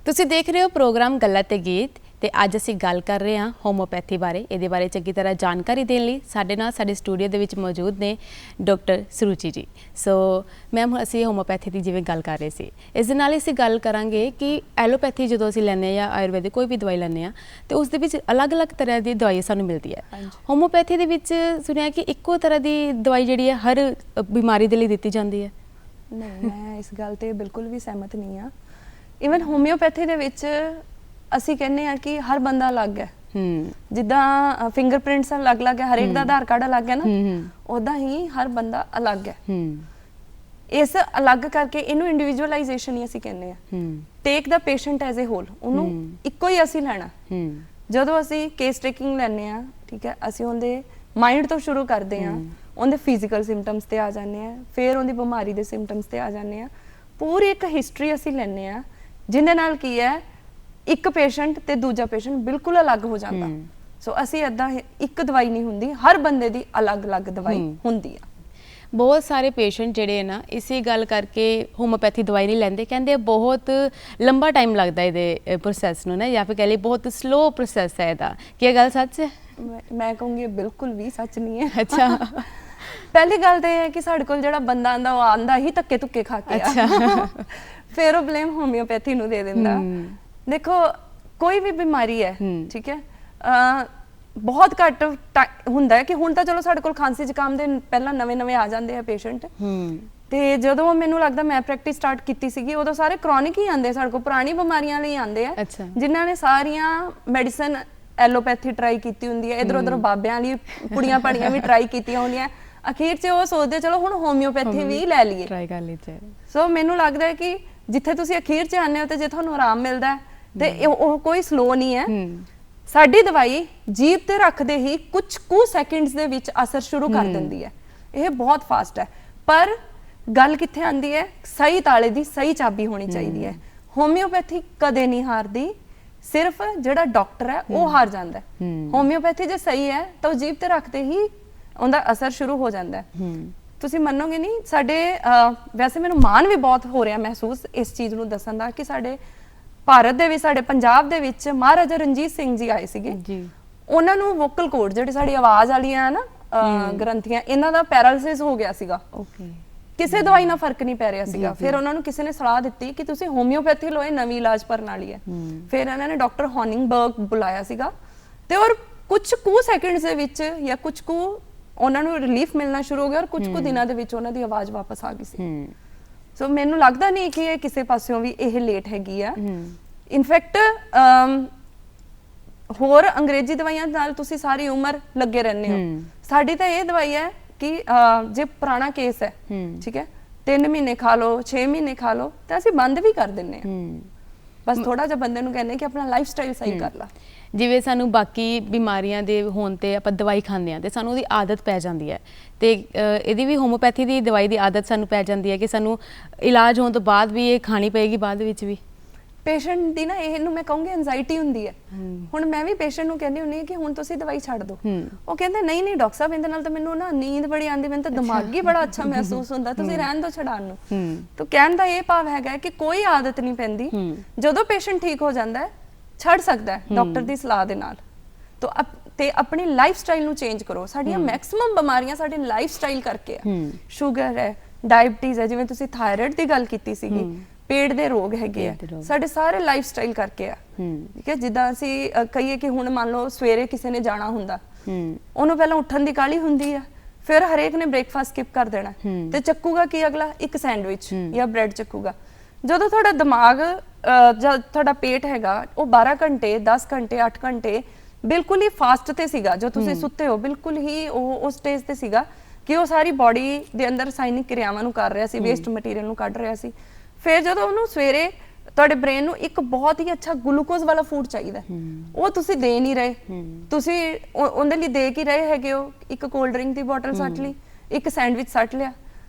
ਤੁਸੀਂ ਦੇਖ ਰਹੇ ਹੋ ਪ੍ਰੋਗਰਾਮ ਗੱਲਾਂ ਤੇ ਗੀਤ ਤੇ ਅੱਜ ਅਸੀਂ ਗੱਲ ਕਰ ਰਹੇ ਹਾਂ ਹੋਮੋਪੈਥੀ ਬਾਰੇ। ਇਹਦੇ ਬਾਰੇ ਚੰਗੀ ਤਰ੍ਹਾਂ ਜਾਣਕਾਰੀ ਦੇਣ ਲਈ ਸਾਡੇ ਨਾਲ ਸਾਡੇ ਸਟੂਡੀਓ ਦੇ ਵਿੱਚ ਮੌਜੂਦ ਨੇ ਡਾਕਟਰ ਸਰੂਚੀ ਜੀ। ਸੋ ਮੈਮ ਅਸੀਂ ਹੋਮੋਪੈਥੀ ਦੀ ਜਿਵੇਂ ਗੱਲ ਕਰ ਰਹੇ ਸੀ, ਇਸ ਦੇ ਨਾਲ ਅਸੀਂ ਗੱਲ ਕਰਾਂਗੇ ਕਿ ਐਲੋਪੈਥੀ ਜਦੋਂ ਅਸੀਂ ਲੈਂਦੇ ਹਾਂ ਜਾਂ ਆਯੁਰਵੈਦਿਕ ਕੋਈ ਵੀ ਦਵਾਈ ਲੈਂਦੇ ਹਾਂ ਤੇ ਉਸ ਦੇ ਵਿੱਚ ਅਲੱਗ-ਅਲੱਗ ਤਰ੍ਹਾਂ ਦੀ ਦਵਾਈ ਸਾਨੂੰ ਮਿਲਦੀ ਹੈ। ਹੋਮੋਪੈਥੀ ਦੇ ਵਿੱਚ ਸੁਣਿਆ ਕਿ ਇੱਕੋ ਤਰ੍ਹਾਂ ਦੀ ਦਵਾਈ ਜਿਹੜੀ ਹੈ ਹਰ ਬਿਮਾਰੀ ਦੇ ਲਈ ਦਿੱਤੀ ਜਾਂਦੀ ਹੈ। ਨਹੀਂ, ਮੈਂ ਇਸ ਗੱਲ ਤੇ ਬਿਲਕੁਲ ਵੀ ਸਹਿਮਤ ਨਹੀਂ ਹਾਂ। ਇਵਨ ਹੋਮਿਓਪੈਥੀ ਦੇ ਵਿੱਚ ਅਸੀਂ ਕਹਿੰਦੇ ਆ ਕਿ ਹਰ ਬੰਦਾ ਅਲੱਗ ਹੈ। ਜਿੱਦਾਂ ਫਿੰਗਰਪ੍ਰਿੰਟਸ ਅਲੱਗ-ਅਲੱਗ ਹੈ, ਹਰੇਕ ਦਾ ਆਧਾਰ ਕਾਰਡ ਅਲੱਗ ਹੈ ਨਾ, ਉਦਾਂ ਹੀ ਹਰ ਬੰਦਾ ਅਲੱਗ ਹੈ। ਇਸ ਅਲੱਗ ਕਰਕੇ ਇਹਨੂੰ ਇੰਡੀਵਿਜੂਅਲਾਈਜੇਸ਼ਨ ਹੀ ਅਸੀਂ ਕਹਿੰਦੇ ਆ। ਟੇਕ ਦਾ ਪੇਸ਼ੈਂਟ ਐਜ਼ ਅ ਹੋਲ, ਉਹਨੂੰ ਇੱਕੋ ਹੀ ਅਸੀਂ ਲੈਣਾ। ਜਦੋਂ ਅਸੀਂ ਕੇਸ ਟੇਕਿੰਗ ਲੈਂਦੇ ਆ, ਠੀਕ ਹੈ, ਅਸੀਂ ਉਹਦੇ ਮਾਈਂਡ ਤੋਂ ਸ਼ੁਰੂ ਕਰਦੇ ਆ, ਉਹਦੇ ਫਿਜ਼ੀਕਲ ਸਿੰਪਟਮਸ ਤੇ ਆ ਜਾਂਦੇ ਆ, ਫਿਰ ਉਹਦੀ ਬਿਮਾਰੀ ਦੇ ਸਿੰਪਟਮਸ ਤੇ ਆ ਜਾਂਦੇ ਆ। ਪੂਰੀ ਇੱਕ ਹਿਸਟਰੀ ਅਸੀਂ ਲੈਂਦੇ ਆ, ਜਿਹਦੇ ਨਾਲ ਕੀ ਹੈ ਇੱਕ ਪੇਸ਼ੈਂਟ ਤੇ ਦੂਜਾ ਪੇਸ਼ੈਂਟ ਬਿਲਕੁਲ ਅਲੱਗ ਹੋ ਜਾਂਦਾ। ਸੋ ਅਸੀਂ ਏਦਾਂ ਇੱਕ ਦਵਾਈ ਨਹੀਂ ਹੁੰਦੀ, ਹਰ ਬੰਦੇ ਦੀ ਅਲੱਗ-ਅਲੱਗ ਦਵਾਈ ਹੁੰਦੀ ਆ। ਬਹੁਤ ਸਾਰੇ ਪੇਸ਼ੈਂਟ ਜਿਹੜੇ ਹੈ ਨਾ ਇਸੇ ਗੱਲ ਕਰਕੇ ਹੋਮੋਪੈਥੀ ਦਵਾਈ ਨਹੀਂ ਲੈਂਦੇ, ਕਹਿੰਦੇ ਬਹੁਤ ਲੰਬਾ ਟਾਈਮ ਲੱਗਦਾ ਇਹਦੇ ਪ੍ਰੋਸੈਸ ਨੂੰ ਨਾ, ਜਾਂ ਫਿਰ ਕਹ ਲਈ ਬਹੁਤ ਸਲੋ ਪ੍ਰੋਸੈਸ ਹੈ ਇਹਦਾ। ਕੀ ਇਹ ਗੱਲ ਸੱਚ ਹੈ? ਮੈਂ ਕਹੂੰਗੀ ਬਿਲਕੁਲ ਵੀ ਸੱਚ ਨਹੀਂ ਹੈ। ਅੱਛਾ। ਪਹਿਲੀ ਗੱਲ ਤਾਂ ਇਹ ਹੈ ਕਿ ਸਾਡੇ ਕੋਲ ਜਿਹੜਾ ਬੰਦਾ ਆਂਦਾ ਉਹ ਆਂਦਾ ਹੀ ਧੱਕੇ ਧੁੱਕੇ ਖਾ ਕੇ ਆ। ਫਿਰ ਉਹ ਬਲੇਮ ਹੋਮਿਓਪੈਥੀ ਨੂੰ ਦੇ ਦਿੰਦਾ। ਦੇਖੋ ਕੋਈ ਵੀ ਬਿਮਾਰੀ ਹੈ, ਠੀਕ ਹੈ, ਬਹੁਤ ਘੱਟ ਹੁੰਦਾ ਹੈ ਕਿ ਹੁਣ ਤਾਂ ਚਲੋ ਸਾਡੇ ਕੋਲ ਖਾਂਸੀ ਜ਼ੁਕਾਮ ਦੇ ਪਹਿਲਾਂ ਨਵੇਂ ਆ ਜਾਂਦੇ ਆ ਪੇਸ਼ੈਂਟ, ਤੇ ਜਦੋਂ ਮੈਨੂੰ ਲੱਗਦਾ ਮੈਂ ਪ੍ਰੈਕਟਿਸ ਸਟਾਰਟ ਕੀਤੀ ਸੀਗੀ ਉਦੋਂ ਸਾਰੇ ਕ੍ਰੋਨਿਕ ਹੀ ਆਂਦੇ ਸਾਡੇ ਕੋਲ, ਪੁਰਾਣੀ ਬਿਮਾਰੀਆਂ ਲਈ ਆਂਦੇ ਆ, ਜਿਨ੍ਹਾਂ ਨੇ ਸਾਰੀਆਂ ਮੈਡੀਸਨ ਐਲੋਪੈਥੀ ਟਰਾਈ ਕੀਤੀ ਹੁੰਦੀ ਹੈ, ਇਧਰ ਉਧਰ ਬਾਬਿਆਂ ਲਈ ਪੁੜੀਆਂ ਪੜੀਆਂ ਵੀ ਟਰਾਈ ਕੀਤੀਆਂ ਹੁੰਦੀਆਂ, ਅਖੀਰ 'ਚ ਉਹ ਸੋਚਦੇ ਚਲੋ ਹੁਣ ਹੋਮਿਓਪੈਥੀ ਵੀ ਲੈ ਲਈਏ, ਟਰਾਈ ਕਰ ਲਈਏ। ਸੋ ਮੈਨੂੰ ਲੱਗਦਾ ਹੈ ਕਿ ਜਿੱਥੇ ਤੁਸੀਂ ਅਖੀਰ 'ਚ ਆਉਂਦੇ ਹੋ ਤੇ ਜੇ ਤੁਹਾਨੂੰ ਆਰਾਮ ਮਿਲਦਾ ਤੇ ਉਹ ਕੋਈ ਸਲੋ ਨਹੀਂ ਹੈ। ਸਾਡੀ ਦਵਾਈ ਜੀਭ ਤੇ ਰੱਖਦੇ ਹੀ ਕੁਝ ਕੁ ਸੈਕਿੰਡਸ ਦੇ ਵਿੱਚ ਅਸਰ ਸ਼ੁਰੂ ਕਰ ਦਿੰਦੀ ਹੈ, ਇਹ ਬਹੁਤ ਫਾਸਟ ਹੈ। ਪਰ ਗੱਲ ਕਿੱਥੇ ਆਂਦੀ ਹੈ, ਸਹੀ ਤਾਲੇ ਦੀ ਸਹੀ ਚਾਬੀ ਹੋਣੀ ਚਾਹੀਦੀ ਹੈ। ਹੋਮਿਓਪੈਥੀ ਕਦੇ ਨਹੀਂ ਹਾਰਦੀ, ਸਿਰਫ ਜਿਹੜਾ ਡਾਕਟਰ ਹੈ ਉਹ ਹਾਰ ਜਾਂਦਾ ਹੈ। ਹੋਮਿਓਪੈਥੀ ਜੇ ਸਹੀ ਹੈ ਤਾਂ ਉਹ ਜੀਭ ਤੇ ਰੱਖਦੇ ਹੀ ਉਹਦਾ ਅਸਰ ਸ਼ੁਰੂ ਹੋ ਜਾਂਦਾ ਹੈ। ਤੁਸੀਂ ਮੰਨੋਗੇ ਨਹੀਂ, ਸਾਡੇ ਵੈਸੇ ਮੈਨੂੰ ਮਾਣ ਵੀ ਬਹੁਤ ਹੋ ਰਿਹਾ ਮਹਿਸੂਸ ਇਸ ਚੀਜ਼ ਨੂੰ ਦੱਸਣ ਦਾ ਕਿ ਸਾਡੇ ਭਾਰਤ ਦੇ ਵਿੱਚ, ਸਾਡੇ ਪੰਜਾਬ ਦੇ ਵਿੱਚ ਮਹਾਰਾਜਾ ਰਣਜੀਤ ਸਿੰਘ ਜੀ ਆਏ ਸੀਗੇ ਜੀ। ਉਹਨਾਂ ਨੂੰ ਵੋਕਲ ਕੋਡ ਜਿਹੜੀ ਸਾਡੀ ਆਵਾਜ਼ ਵਾਲੀਆਂ ਨਾ ਗ੍ਰੰਥੀਆਂ, ਇਹਨਾਂ ਦਾ ਪੈਰਾਲਿਸਿਸ ਹੋ ਗਿਆ ਸੀਗਾ। ਕਿਸੇ ਦਵਾਈ ਨਾਲ ਫਰਕ ਨਹੀਂ ਪੈ ਰਿਹਾ ਸੀਗਾ। ਫਿਰ ਉਹਨਾਂ ਨੂੰ ਕਿਸੇ ਨੇ ਸਲਾਹ ਦਿੱਤੀ ਕਿ ਤੁਸੀਂ ਹੋਮਿਓਪੈਥੀ ਲਓ, ਇਹ ਨਵੀਂ ਇਲਾਜ ਪ੍ਰਣਾਲੀ ਹੈ। ਫਿਰ ਇਹਨਾਂ ਨੇ ਡਾਕਟਰ ਹੌਨਿੰਗਬਰਗ ਬੁਲਾਇਆ ਸੀਗਾ ਤੇ ਔਰ ਕੁਝ ਕੁ ਸੈਕਿੰਡਸ ਦੇ ਵਿੱਚ ਜਾਂ ਕੁਝ ਕੁ ਉਹਨਾਂ ਨੂੰ ਰਿਲੀਫ ਮਿਲਣਾ ਸ਼ੁਰੂ ਹੋ ਗਿਆ ਔਰ ਕੁਝ ਕੁ ਦਿਨਾਂ ਦੇ ਵਿੱਚ ਉਹਨਾਂ ਦੀ ਆਵਾਜ਼ ਵਾਪਸ ਆ ਗਈ ਸੀ। ਸੋ ਮੈਨੂੰ ਲੱਗਦਾ ਨਹੀਂ ਕਿ ਇਹ ਕਿਸੇ ਪਾਸਿਓਂ ਵੀ ਇਹ ਲੇਟ ਹੈਗੀ ਆ। ਇਨਫੈਕਟ ਹੋਰ ਅੰਗਰੇਜ਼ੀ ਦਵਾਈਆਂ ਨਾਲ ਤੁਸੀਂ ਸਾਰੀ ਉਮਰ ਲੱਗੇ ਰਹਿੰਦੇ ਹੋ, ਸਾਡੀ ਤਾਂ ਇਹ ਦਵਾਈ ਹੈ ਕਿ ਜੇ ਪੁਰਾਣਾ ਕੇਸ ਹੈ, ਠੀਕ ਹੈ, 3 ਮਹੀਨੇ ਖਾ ਲਓ, 6 ਮਹੀਨੇ ਖਾ ਲਓ, ਤਾਂ ਅਸੀਂ ਬੰਦ ਵੀ ਕਰ ਦਿੰਨੇ ਆ। ਬਸ ਥੋੜਾ ਜਿਹਾ ਬੰਦੇ ਨੂੰ ਕਹਿੰਦੇ ਕਿ ਆਪਣਾ ਲਾਈਫ ਸਟਾਈਲ ਸਹੀ ਕਰ ਲਾ। ਜਿਵੇਂ ਸਾਨੂੰ ਬਾਕੀ ਬਿਮਾਰੀਆਂ ਦੇ ਹੋਣ ਤੇ ਆਪਾਂ ਦਵਾਈ ਖਾਂਦੇ ਆ ਤੇ ਸਾਨੂੰ ਉਹਦੀ ਆਦਤ ਪੈ ਜਾਂਦੀ ਹੈ, ਤੇ ਇਹਦੀ ਵੀ ਹੋਮੋਪੈਥੀ ਦੀ ਦਵਾਈ ਦੀ ਆਦਤ ਸਾਨੂੰ ਪੈ ਜਾਂਦੀ ਹੈ ਕਿ ਸਾਨੂੰ ਇਲਾਜ ਹੋਣ ਤੋਂ ਬਾਅਦ ਵੀ ਇਹ ਖਾਣੀ ਪਏਗੀ ਬਾਅਦ ਵਿੱਚ ਵੀ। ਪੇਸ਼ੈਂਟ ਦੀ ਨਾ ਇਹਨੂੰ ਮੈਂ ਕਹੂੰਗੀ ਐਂਜ਼ਾਈਟੀ ਹੁੰਦੀ ਹੈ। ਹੁਣ ਮੈਂ ਵੀ ਪੇਸ਼ੈਂਟ ਨੂੰ ਕਹਿੰਦੀ ਹੁੰਦੀ ਹਾਂ ਕਿ ਹੁਣ ਤੁਸੀਂ ਦਵਾਈ ਛੱਡ ਦਿਓ, ਉਹ ਕਹਿੰਦੇ ਨਹੀਂ ਡਾਕਟਰ ਸਾਹਿਬ ਇਹਦੇ ਨਾਲ ਤਾਂ ਮੈਨੂੰ ਨਾ ਨੀਂਦ ਬੜੀ ਆਉਂਦੀ, ਮੈਨੂੰ ਤਾਂ ਦਿਮਾਗੀ ਬੜਾ ਅੱਛਾ ਮਹਿਸੂਸ ਹੁੰਦਾ, ਤੁਸੀਂ ਰਹਿਣ ਦਿਓ ਛਡਾਉਣ ਨੂੰ। ਤਾਂ ਕਹਿਣ ਦਾ ਇਹ ਭਾਵ ਹੈਗਾ ਕਿ ਕੋਈ ਆਦਤ ਨਹੀਂ ਪੈਂਦੀ, ਜਦੋਂ ਪੇਸ਼ੈਂਟ ਠੀਕ ਹੋ ਜਾਂਦਾ ਹੈ ਛੱਡ ਸਕਦਾ ਹੈ ਡਾਕਟਰ ਦੀ ਸਲਾਹ ਦੇ ਨਾਲ। ਤੇ ਆਪਣੀ ਲਾਈਫ ਸਟਾਈਲ ਨੂੰ ਚੇਂਜ ਕਰੋ। ਸਾਡੀਆਂ ਮੈਕਸਿਮਮ ਬਿਮਾਰੀਆਂ ਸਾਡੇ ਲਾਈਫ ਸਟਾਈਲ ਕਰਕੇ ਆ। ਸ਼ੂਗਰ ਹੈ, ਡਾਇਬਟੀਜ਼ ਹੈ, ਜਿਵੇਂ ਤੁਸੀਂ ਥਾਇਰਾਇਡ ਦੀ ਗੱਲ ਕੀਤੀ ਸੀਗੀ, ਪੇਟ ਦੇ ਰੋਗ ਹੈਗੇ ਆ, ਸਾਡੇ ਸਾਰੇ ਲਾਈਫ ਸਟਾਈਲ ਕਰਕੇ ਆ। ਠੀਕ ਹੈ, ਜਿੱਦਾਂ ਅਸੀਂ ਕਹੀਏ ਕਿ ਹੁਣ ਮੰਨ ਲਓ ਸਵੇਰੇ ਕਿਸੇ ਨੇ ਜਾਣਾ ਹੁੰਦਾ, ਉਹਨੂੰ ਪਹਿਲਾਂ ਉੱਠਣ ਦੀ ਕਾਹਲੀ ਹੁੰਦੀ ਆ, ਫਿਰ ਹਰੇਕ ਨੇ ਬ੍ਰੇਕਫਾਸਟ ਸਕਿਪ ਕਰ ਦੇਣਾ ਤੇ ਚੱਕੂਗਾ ਕੀ ਅਗਲਾ, ਇੱਕ ਸੈਂਡਵਿਚ ਜਾਂ ਬ੍ਰੈਡ ਚੱਕੂਗਾ। ਜਦੋਂ ਤੁਹਾਡਾ ਦਿਮਾਗ ਜਦ ਤੁਹਾਡਾ ਪੇਟ ਹੈਗਾ ਉਹ 12 ਘੰਟੇ 10 ਘੰਟੇ 8 ਘੰਟੇ ਬਿਲਕੁਲ ਹੀ ਫਾਸਟ ਤੇ ਸੀਗਾ, ਜੋ ਤੁਸੀਂ ਸੁੱਤੇ ਹੋ ਬਿਲਕੁਲ ਹੀ ਉਹ ਉਸ ਸਟੇਜ ਤੇ ਸੀਗਾ ਕਿ ਉਹ ਸਾਰੀ ਬਾਡੀ ਦੇ ਅੰਦਰ ਰਸਾਇਣਿਕ ਕਿਰਿਆਵਾਂ ਨੂੰ ਕਰ ਰਿਹਾ ਸੀ, ਵੇਸਟ ਮਟੀਰੀਅਲ ਨੂੰ ਕੱਢ ਰਿਹਾ ਸੀ। ਫਿਰ ਜਦੋਂ ਉਹਨੂੰ ਸਵੇਰੇ ਤੁਹਾਡੇ ਬ੍ਰੇਨ ਨੂੰ ਇੱਕ ਬਹੁਤ ਹੀ ਅੱਛਾ ਗਲੂਕੋਜ਼ ਵਾਲਾ ਫੂਡ ਚਾਹੀਦਾ, ਉਹ ਤੁਸੀਂ ਦੇ ਨਹੀਂ ਰਹੇ, ਤੁਸੀਂ ਉਹਦੇ ਲਈ ਦੇ ਕੀ ਰਹੇ ਹੈਗੇ ਹੋ, ਇੱਕ ਕੋਲਡ ਡਰਿੰਕ ਦੀ ਬੋਟਲ ਸੱਟ ਲਈ, ਇੱਕ ਸੈਂਡਵਿਚ ਸੱਟ ਲਿਆ,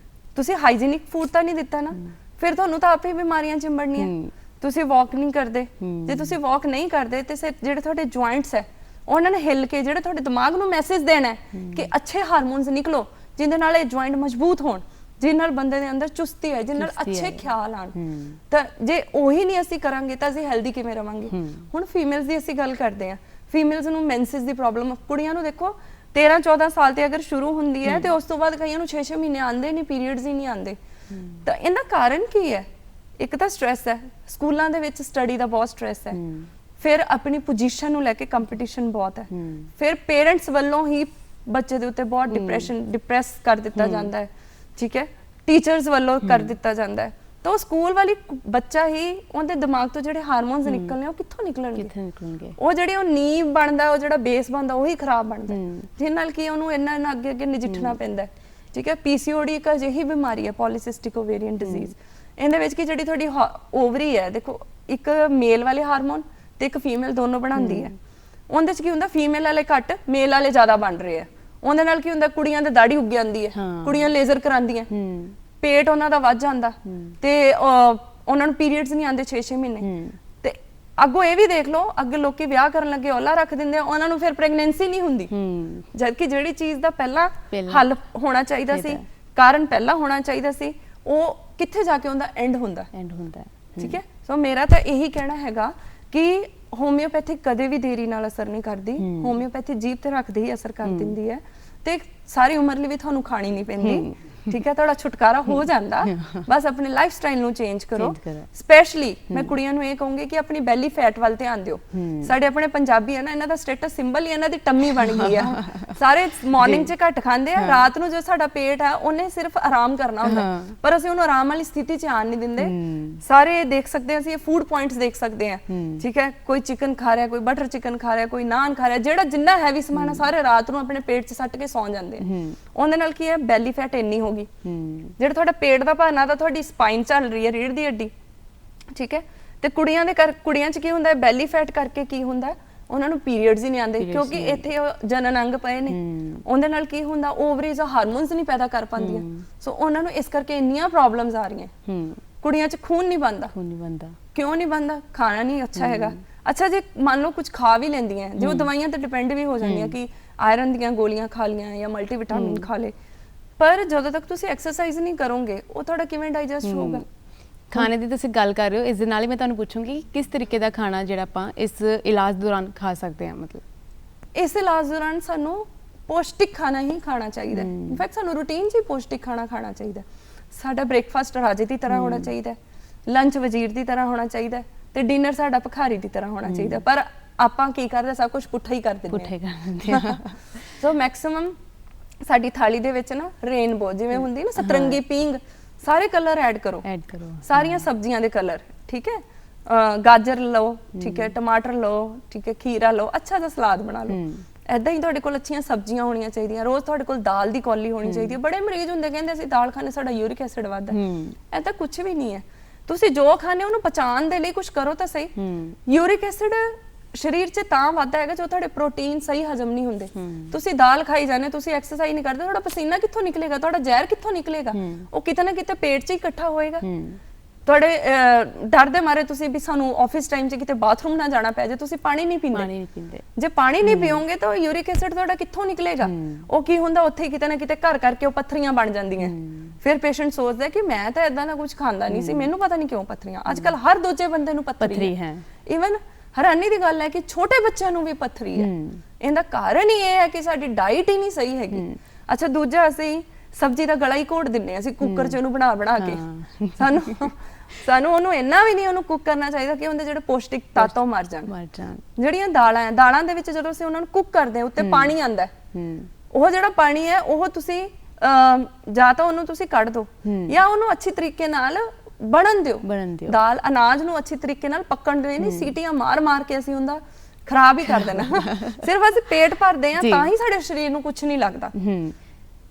ਤੁਸੀਂ ਹਾਈਜੀਨਿਕ ਫੂਡ ਤਾਂ ਨਹੀਂ ਦਿੱਤਾ ਨਾ। ਫਿਰ ਤੁਹਾਨੂੰ ਤਾਂ ਆਪੇ ਬਿਮਾਰੀਆਂ ਚਿੰਬੜਨੀਆਂ। ਤੁਸੀਂ ਵਾਕ ਨਹੀਂ ਕਰਦੇ, ਜੇ ਤੁਸੀਂ ਵਾਕ ਨਹੀਂ ਕਰਦੇ ਤੇ ਜਿਹੜੇ ਤੁਹਾਡੇ ਜੁਆਇੰਟਸ ਹੈ ਉਹਨਾਂ ਨੇ ਹਿੱਲ ਕੇ ਜਿਹੜੇ ਤੁਹਾਡੇ ਦਿਮਾਗ ਨੂੰ ਮੈਸੇਜ ਦੇਣਾ ਕਿ ਅੱਛੇ ਹਾਰਮੋਨਸ ਨਿਕਲੋ ਜਿਹਦੇ ਨਾਲ ਇਹ ਜੁਆਇੰਟ ਮਜ਼ਬੂਤ ਹੋਣ, ਜਿਹਦੇ ਨਾਲ ਬੰਦੇ ਦੇ ਅੰਦਰ ਚੁਸਤੀ ਹੈ, ਜਿਹਦੇ ਨਾਲ ਅੱਛੇ ਖਿਆਲ ਆਣ। ਤਾਂ ਜੇ ਉਹੀ ਨਹੀਂ ਅਸੀਂ ਕਰਾਂਗੇ ਤਾਂ ਅਸੀਂ ਹੈਲਦੀ ਕਿਵੇਂ ਰਵਾਂਗੇ। ਹੁਣ ਫੀਮੇਲਸ ਦੀ ਅਸੀਂ ਗੱਲ ਕਰਦੇ ਹਾਂ, ਫੀਮੇਲਸ ਨੂੰ ਮੈਂਸਿਸ ਦੀ ਪ੍ਰੋਬਲਮ, ਕੁੜੀਆਂ ਨੂੰ ਦੇਖੋ 13-14 ਸਾਲ ਤੇ ਅਗਰ ਸ਼ੁਰੂ ਹੁੰਦੀ ਹੈ ਤੇ ਉਸ ਤੋਂ ਬਾਅਦ ਕਈਆਂ ਨੂੰ 6-6 ਮਹੀਨੇ ਆਉਂਦੇ ਨਹੀਂ, ਪੀਰੀਅਡਸ ਹੀ ਨਹੀਂ ਆਉਂਦੇ। ਤਾਂ ਇਹਦਾ ਕਾਰਨ ਕੀ ਹੈ? ਇੱਕ ਤਾਂ ਸਟ੍ਰੈਸ ਹੈ, ਸਕੂਲਾਂ ਦੇ ਵਿੱਚ ਸਟੱਡੀ ਦਾ ਬਹੁਤ ਸਟ੍ਰੈਸ ਹੈ, ਫਿਰ ਆਪਣੀ ਪੋਜੀਸ਼ਨ ਨੂੰ ਲੈ ਕੇ ਕੰਪੀਟੀਸ਼ਨ ਬਹੁਤ ਹੈ, ਫਿਰ ਪੇਰੈਂਟਸ ਵੱਲੋਂ ਹੀ ਬੱਚੇ ਦੇ ਉੱਤੇ ਬਹੁਤ ਡਿਪਰੈਸ ਕਰ ਦਿੱਤਾ ਜਾਂਦਾ ਹੈ, ਠੀਕ ਹੈ, ਟੀਚਰਸ ਵੱਲੋਂ ਕਰ ਦਿੱਤਾ ਜਾਂਦਾ ਹੈ। ਤਾਂ ਉਹ ਸਕੂਲ ਵਾਲੀ ਬੱਚਾ ਹੀ ਉਹਦੇ ਦਿਮਾਗ ਤੋਂ ਜਿਹੜੇ ਹਾਰਮੋਨਸ ਨਿਕਲਣੇ ਉਹ ਕਿੱਥੋਂ ਨਿਕਲਣਗੇ? ਉਹ ਜਿਹੜੇ ਉਹ ਨੀਂਵ ਬਣਦਾ, ਉਹ ਜਿਹੜਾ ਬੇਸ ਬਣਦਾ ਉਹੀ ਖਰਾਬ ਬਣਦਾ, ਜਿਹਦੇ ਨਾਲ ਕੀ ਉਹਨੂੰ ਇੰਨਾ ਅੱਗੇ ਨਜਿੱਠਣਾ ਪੈਂਦਾ। ਠੀਕ ਹੈ, ਪੀਸੀਓਡੀ ਇੱਕ ਅਜਿਹੀ ਬਿਮਾਰੀ ਹੈ, ਪੋਲੀਸਿਸਟਿਕ ਓਵੇਰੀਅਨ ਡਿਜ਼ੀਜ਼। ਇਹਦੇ ਵਿੱਚ ਕੀ ਜਿਹੜੀ ਤੁਹਾਡੀ ਓਵਰੀ ਹੈ, ਦੇਖੋ ਇੱਕ ਮੇਲ ਵਾਲੇ ਹਾਰਮੋਨ ਤੇ ਇੱਕ ਫੀਮੇਲ ਦੋਨੋਂ ਬਣਾਉਂਦੀ ਹੈ। ਉਹਦੇ ਚ ਕੀ ਹੁੰਦਾ, ਫੀਮੇਲ ਵਾਲੇ ਘੱਟ, ਮੇਲ ਵਾਲੇ ਜ਼ਿਆਦਾ ਬਣ ਰਹੇ ਆ। ਉਹਦੇ ਨਾਲ ਕੀ ਹੁੰਦਾ, ਕੁੜੀਆਂ ਦੇ ਦਾੜੀ ਉੱਗ ਜਾਂਦੀ ਹੈ, ਕੁੜੀਆਂ ਲੇਜ਼ਰ ਕਰਾਉਂਦੀਆਂ, ਪੇਟ ਉਹਨਾਂ ਦਾ ਵੱਧ ਜਾਂਦਾ ਤੇ ਉਹਨਾਂ ਨੂੰ ਪੀਰੀਅਡਸ ਨਹੀਂ ਆਉਂਦੇ 6-6 ਮਹੀਨੇ। ਤੇ ਅੱਗੋਂ ਇਹ ਵੀ ਦੇਖ ਲਓ, ਅੱਗੇ ਲੋਕੀ ਵਿਆਹ ਕਰਨ ਲੱਗੇ ਔਲਾ ਰੱਖ ਦਿੰਦੇ ਆ, ਉਹਨਾਂ ਨੂੰ ਫਿਰ ਪ੍ਰੈਗਨੈਂਸੀ ਨਹੀਂ ਹੁੰਦੀ, ਜਦਕਿ ਜਿਹੜੀ ਚੀਜ਼ ਦਾ ਪਹਿਲਾਂ ਹੱਲ ਹੋਣਾ ਚਾਹੀਦਾ ਸੀ, ਕਾਰਨ ਪਹਿਲਾਂ ਹੋਣਾ ਚਾਹੀਦਾ ਸੀ, ਉਹ ਕਿੱਥੇ ਜਾ ਕੇ ਉਹਦਾ ਐਂਡ ਹੁੰਦਾ। ਠੀਕ ਹੈ। ਸੋ ਮੇਰਾ ਤਾਂ ਇਹੀ ਕਹਿਣਾ ਹੈਗਾ ਕਿ ਹੋਮਿਓਪੈਥੀ ਕਦੇ ਵੀ ਦੇਰੀ ਨਾਲ ਅਸਰ ਨਹੀਂ ਕਰਦੀ, ਹੋਮਿਓਪੈਥੀ ਜੀਭ ਤੇ ਰੱਖਦੇ ਹੀ ਅਸਰ ਕਰ ਦਿੰਦੀ ਹੈ ਤੇ ਸਾਰੀ ਉਮਰ ਲਈ ਵੀ ਤੁਹਾਨੂੰ ਖਾਣੀ ਨਹੀਂ ਪੈਂਦੀ। ਠੀਕ ਹੈ, ਤੁਹਾਡਾ ਛੁਟਕਾਰਾ ਹੋ ਜਾਂਦਾ, ਬਸ ਆਪਣੇ ਲਾਈਫ ਸਟਾਈਲ ਨੂੰ ਚੇਂਜ ਕਰੋ। ਸਪੈਸ਼ਲੀ ਮੈਂ ਕੁੜੀਆਂ ਨੂੰ ਇਹ ਕਹੂੰਗੀ ਕਿ ਆਪਣੀ ਬੈਲੀ ਫੈਟ ਵੱਲ ਧਿਆਨ ਦਿਓ। ਸਾਡੇ ਆਪਣੇ ਪੰਜਾਬੀ ਹੈ ਨਾ, ਇਹਨਾਂ ਦਾ ਸਟੇਟਸ ਸਿੰਬਲ ਹੀ ਇਹਨਾਂ ਦੀ ਟੰਮੀ ਬਣ ਗਈ ਆ। ਸਾਰੇ ਮਾਰਨਿੰਗ 'ਚ ਘੱਟ ਖਾਂਦੇ ਆ, ਰਾਤ ਨੂੰ ਜੋ ਸਾਡਾ ਪੇਟ ਹੈ ਉਹਨੇ ਸਿਰਫ ਆਰਾਮ ਕਰਨਾ ਹੁੰਦਾ, ਪਰ ਅਸੀਂ ਉਹਨੂੰ ਆਰਾਮ ਵਾਲੀ ਸਥਿਤੀ 'ਚ ਆਉਣ ਨਹੀਂ ਦਿੰਦੇ। ਸਾਰੇ ਦੇਖ ਸਕਦੇ ਹਾਂ ਅਸੀਂ, ਫੂਡ ਪੁਆਇੰਟਸ ਦੇਖ ਸਕਦੇ ਹਾਂ। ਠੀਕ ਹੈ, ਕੋਈ ਚਿਕਨ ਖਾ ਰਿਹਾ, ਕੋਈ ਬਟਰ ਚਿਕਨ ਖਾ ਰਿਹਾ, ਕੋਈ ਨਾਨ ਖਾ ਰਿਹਾ, ਜਿਹੜਾ ਜਿੰਨਾ ਹੈਵੀ ਸਮਾਨ ਹੈ ਸਾਰੇ ਰਾਤ ਨੂੰ ਆਪਣੇ ਪੇਟ 'ਚ ਸੱਟ ਕੇ ਸੌਂ ਜਾਂਦੇ ਆ। ਉਹਦੇ ਨਾਲ ਕੀ ਹੈ, ਬੈਲੀ ਫੈਟ ਇੰਨੀ ਹੋ ਗਈ, ਜਿਹੜਾ ਤੁਹਾਡਾ ਪੇਟ ਦਾ ਭਾਰ, ਨਾ ਤਾਂ ਤੁਹਾਡੀ ਸਪਾਈਨ ਚੱਲ ਰਹੀ ਹੈ, ਰੀੜ ਦੀ ਹੱਡੀ। ਠੀਕ ਹੈ, ਤੇ ਕੁੜੀਆਂ 'ਚ ਕੀ ਹੁੰਦਾ ਹੈ, ਬੈਲੀ ਫੈਟ ਕਰਕੇ ਕੀ ਹੁੰਦਾ, ਉਹਨਾਂ ਨੂੰ ਪੀਰੀਅਡਸ ਹੀ ਨਹੀਂ ਆਉਂਦੇ, ਕਿਉਂਕਿ ਇੱਥੇ ਜਨਨ ਅੰਗ ਪਏ ਨੇ। ਉਹਦੇ ਨਾਲ ਕੀ ਹੁੰਦਾ, ਓਵਰੀਜ਼ ਹਾਰਮੋਨਸ ਨਹੀਂ ਪੈਦਾ ਕਰ ਪਾਉਂਦੀਆਂ, ਸੋ ਉਹਨਾਂ ਨੂੰ ਇਸ ਕਰਕੇ ਇੰਨੀਆਂ ਪ੍ਰੋਬਲਮਸ ਆ ਰਹੀਆਂ। ਕੁੜੀਆਂ 'ਚ ਖੂਨ ਨਹੀਂ ਬਣਦਾ। ਕਿਉਂ ਨਹੀਂ ਬਣਦਾ? ਖਾਣਾ ਨਹੀਂ ਅੱਛਾ ਹੈਗਾ। ਅੱਛਾ, ਜੇ ਮੰਨ ਲਓ ਕੁਝ ਖਾ ਵੀ ਲੈਂਦੀਆਂ, ਜੇ ਉਹ ਦਵਾਈਆਂ ਤੇ ਡਿਪੈਂਡ ਵੀ ਹੋ ਜਾਂਦੀਆਂ ਕਿ ਆਇਰਨ ਦੀਆਂ ਗੋਲੀਆਂ ਖਾ ਲੀਆਂ ਜਾਂ ਮਲਟੀਵਿਟਾਮਿਨ ਖਾ ਲੇ, ਪਰ ਜਦੋਂ ਤੱਕ ਤੁਸੀਂ ਐਕਸਰਸਾਈਜ਼ ਨਹੀਂ ਕਰੋਗੇ ਉਹ ਤੁਹਾਡਾ ਕਿਵੇਂ ਡਾਈਜੈਸਟ ਹੋਊਗਾ? ਖਾਣੇ ਦੀ ਤੁਸੀਂ ਗੱਲ ਕਰ ਰਹੇ ਹੋ, ਇਸ ਦੇ ਨਾਲ ਹੀ ਮੈਂ ਤੁਹਾਨੂੰ ਪੁੱਛੂੰਗੀ ਕਿ ਕਿਸ ਤਰੀਕੇ ਦਾ ਖਾਣਾ ਜਿਹੜਾ ਆਪਾਂ ਇਸ ਇਲਾਜ ਦੌਰਾਨ ਖਾ ਸਕਦੇ ਹਾਂ? ਮਤਲਬ ਇਸ ਇਲਾਜ ਦੌਰਾਨ ਸਾਨੂੰ ਪੌਸ਼ਟਿਕ ਖਾਣਾ ਹੀ ਖਾਣਾ ਚਾਹੀਦਾ। ਇਨਫੈਕਟ ਸਾਨੂੰ ਰੂਟੀਨ 'ਚ ਹੀ ਪੌਸ਼ਟਿਕ ਖਾਣਾ ਖਾਣਾ ਚਾਹੀਦਾ। ਸਾਡਾ ਬ੍ਰੇਕਫਾਸਟ ਰਾਜੇ ਦੀ ਤਰ੍ਹਾਂ ਹੋਣਾ ਚਾਹੀਦਾ, ਲੰਚ ਵਜ਼ੀਰ ਦੀ ਤਰ੍ਹਾਂ ਹੋਣਾ ਚਾਹੀਦਾ ਤੇ ਡਿਨਰ ਸਾਡਾ ਭਿਖਾਰੀ ਦੀ ਤਰ੍ਹਾਂ ਹੋਣਾ ਚਾਹੀਦਾ। ਪਰ ਆਪਾਂ ਕੀ ਕਰਦੇ, ਸਭ ਕੁਝ ਪੁੱਠਾ ਹੀ ਕਰ ਦਿੰਦੇ ਹਾਂ। ਸੋ ਮੈਕਸਿਮਮ ਸਾਡੀ ਥਾਲੀ ਦੇ ਵਿੱਚ ਨਾ ਰੇਨਬੋ ਜਿਵੇਂ ਹੁੰਦੀ ਨਾ, ਸਤਰੰਗੀ ਪੀਂਗ, ਸਾਰੇ ਕਲਰ ਐਡ ਕਰੋ, ਸਾਰੀਆਂ ਸਬਜ਼ੀਆਂ ਦੇ ਕਲਰ। ਠੀਕ ਹੈ, ਗਾਜਰ ਲਓ, ਠੀਕ ਹੈ, ਟਮਾਟਰ ਲਓ, ਠੀਕ ਹੈ, ਖੀਰਾ ਲਓ, ਅੱਛਾ ਜਿਹਾ ਸਲਾਦ ਬਣਾ ਲਓ। ਐਦਾਂ ਹੀ ਤੁਹਾਡੇ ਕੋਲ ਅੱਛੀਆਂ ਸਬਜ਼ੀਆਂ ਹੋਣੀਆਂ ਚਾਹੀਦੀਆਂ, ਰੋਜ਼ ਤੁਹਾਡੇ ਕੋਲ ਦਾਲ ਦੀ ਕੌਲੀ ਹੋਣੀ ਚਾਹੀਦੀ ਹੈ। ਬੜੇ ਮਰੀਜ਼ ਹੁੰਦੇ ਕਹਿੰਦੇ ਅਸੀਂ ਦਾਲ ਖਾਣੇ ਸਾਡਾ ਯੂਰਿਕ ਐਸਿਡ ਵੱਧਦਾ, ਐਦਾਂ ਕੁਝ ਵੀ ਨਹੀਂ ਹੈ। ਤੁਸੀਂ ਜੋ ਖਾਣੇ ਉਹਨੂੰ ਪਚਾਉਣ ਦੇ ਲਈ ਕੁਝ ਕਰੋ ਤਾਂ ਸਹੀ। ਯੂਰਿਕ ਐਸਿਡ ਸਰੀਰ 'ਚ ਤਾਂ ਵੱਧਦਾ ਹੈਗਾ ਜੋ ਤੁਹਾਡੇ ਪ੍ਰੋਟੀਨ ਸਹੀ ਹਜਮ ਨਹੀਂ ਹੁੰਦੇ। ਤੁਸੀਂ ਦਾਲ ਖਾਈ ਜਾਂਦੇ, ਤੁਸੀਂ ਐਕਸਰਸਾਈਜ਼ ਨਹੀਂ ਕਰਦੇ, ਤੁਹਾਡਾ ਪਸੀਨਾ ਕਿੱਥੋਂ ਨਿਕਲੇਗਾ, ਤੁਹਾਡਾ ਜ਼ਹਿਰ ਕਿੱਥੋਂ ਨਿਕਲੇਗਾ? ਉਹ ਕਿਤੇ ਨਾ ਕਿਤੇ ਪੇਟ 'ਚ ਹੀ ਇਕੱਠਾ ਹੋਏਗਾ। ਤੁਹਾਡੇ ਡਰ ਦੇ ਮਾਰੇ ਤੁਸੀਂ ਵੀ ਸਾਨੂੰ ਆਫਿਸ ਟਾਈਮ 'ਚ ਕਿਤੇ ਬਾਥਰੂਮ ਨਾ ਜਾਣਾ ਪੈ ਜਾਏ, ਤੁਸੀਂ ਪਾਣੀ ਨਹੀਂ ਪੀਂਦੇ। ਜੇ ਪਾਣੀ ਨਹੀਂ ਪੀਓਗੇ ਤਾਂ ਯੂਰਿਕ ਐਸਿਡ ਤੁਹਾਡਾ ਕਿੱਥੋਂ ਨਿਕਲੇਗਾ? ਉਹ ਕੀ ਹੁੰਦਾ, ਉੱਥੇ ਕਿਤੇ ਨਾ ਕਿਤੇ ਘਰ ਕਰਕੇ ਉਹ ਪੱਥਰੀਆਂ ਬਣ ਜਾਂਦੀਆਂ। ਫਿਰ ਪੇਸ਼ੈਂਟ ਸੋਚਦਾ ਕਿ ਮੈਂ ਤਾਂ ਇਦਾਂ ਦਾ ਕੁਝ ਖਾਂਦਾ ਨਹੀਂ ਸੀ, ਮੈਨੂੰ ਪਤਾ ਨਹੀਂ ਕਿਉਂ ਪੱਥਰੀਆਂ। ਅੱਜ ਕੱਲ ਹਰ ਦੂਜੇ ਬੰਦੇ ਨੂੰ ਪੱਥਰੀ ਹੈ। ਇਵਨ ਹੈਰਾਨੀ ਦੀ ਗੱਲ ਹੈ ਕਿ ਛੋਟੇ ਬੱਚਿਆਂ ਨੂੰ ਵੀ ਪੱਥਰੀ ਹੈ। ਇਹਦਾ ਕਾਰਨ ਹੀ ਇਹ ਹੈ ਕਿ ਸਾਡੀ ਡਾਈਟ ਹੀ ਨਹੀਂ ਸਹੀ ਹੈਗੀ। ਅੱਛਾ, ਦੂਜਾ ਅਸੀਂ ਸਬਜ਼ੀ ਦਾ ਗਲਾ ਹੀ ਘੋਟ ਦਿੰਨੇ ਆ, ਅਸੀਂ ਕੁੱਕਰ 'ਚ ਉਹਨੂੰ ਬਣਾ ਕੇ। ਸਾਨੂੰ ਉਹਨੂੰ ਇੰਨਾ ਵੀ ਨਹੀਂ ਉਹਨੂੰ ਕੁੱਕ ਕਰਨਾ ਚਾਹੀਦਾ ਕਿ ਉਹਦੇ ਜਿਹੜੇ ਪੌਸ਼ਟਿਕ ਤੱਤ ਉਹ ਮਰ ਜਾਣ। ਜਿਹੜੀਆਂ ਦਾਲਾਂ ਦੇ ਵਿੱਚ ਜਦੋਂ ਅਸੀਂ ਉਹਨਾਂ ਨੂੰ ਕੁੱਕ ਕਰਦੇ ਹਾਂ, ਉੱਤੇ ਪਾਣੀ ਆਉਂਦਾ, ਉਹ ਜਿਹੜਾ ਪਾਣੀ ਹੈ ਉਹ ਤੁਸੀਂ ਜਾਂ ਤਾਂ ਉਹਨੂੰ ਤੁਸੀਂ ਕੱਢ ਦਿਓ ਜਾਂ ਉਹਨੂੰ ਅੱਛੀ ਤਰੀਕੇ ਨਾਲ ਬਣਨ ਦਿਓ। ਦਾਲ ਅਨਾਜ ਨੂੰ ਅੱਛੀ ਤਰੀਕੇ ਨਾਲ ਪੱਕਣ ਦਿਓ, ਨਹੀਂ ਸੀਟੀਆਂ ਮਾਰ ਕੇ ਅਸੀਂ ਉਹਦਾ ਖਰਾਬ ਹੀ ਕਰ ਦੇਣਾ। ਸਿਰਫ ਅਸੀਂ ਪੇਟ ਭਰਦੇ ਆ ਤਾਂ ਹੀ ਸਾਡੇ ਸਰੀਰ ਨੂੰ ਕੁਝ ਨਹੀਂ ਲੱਗਦਾ।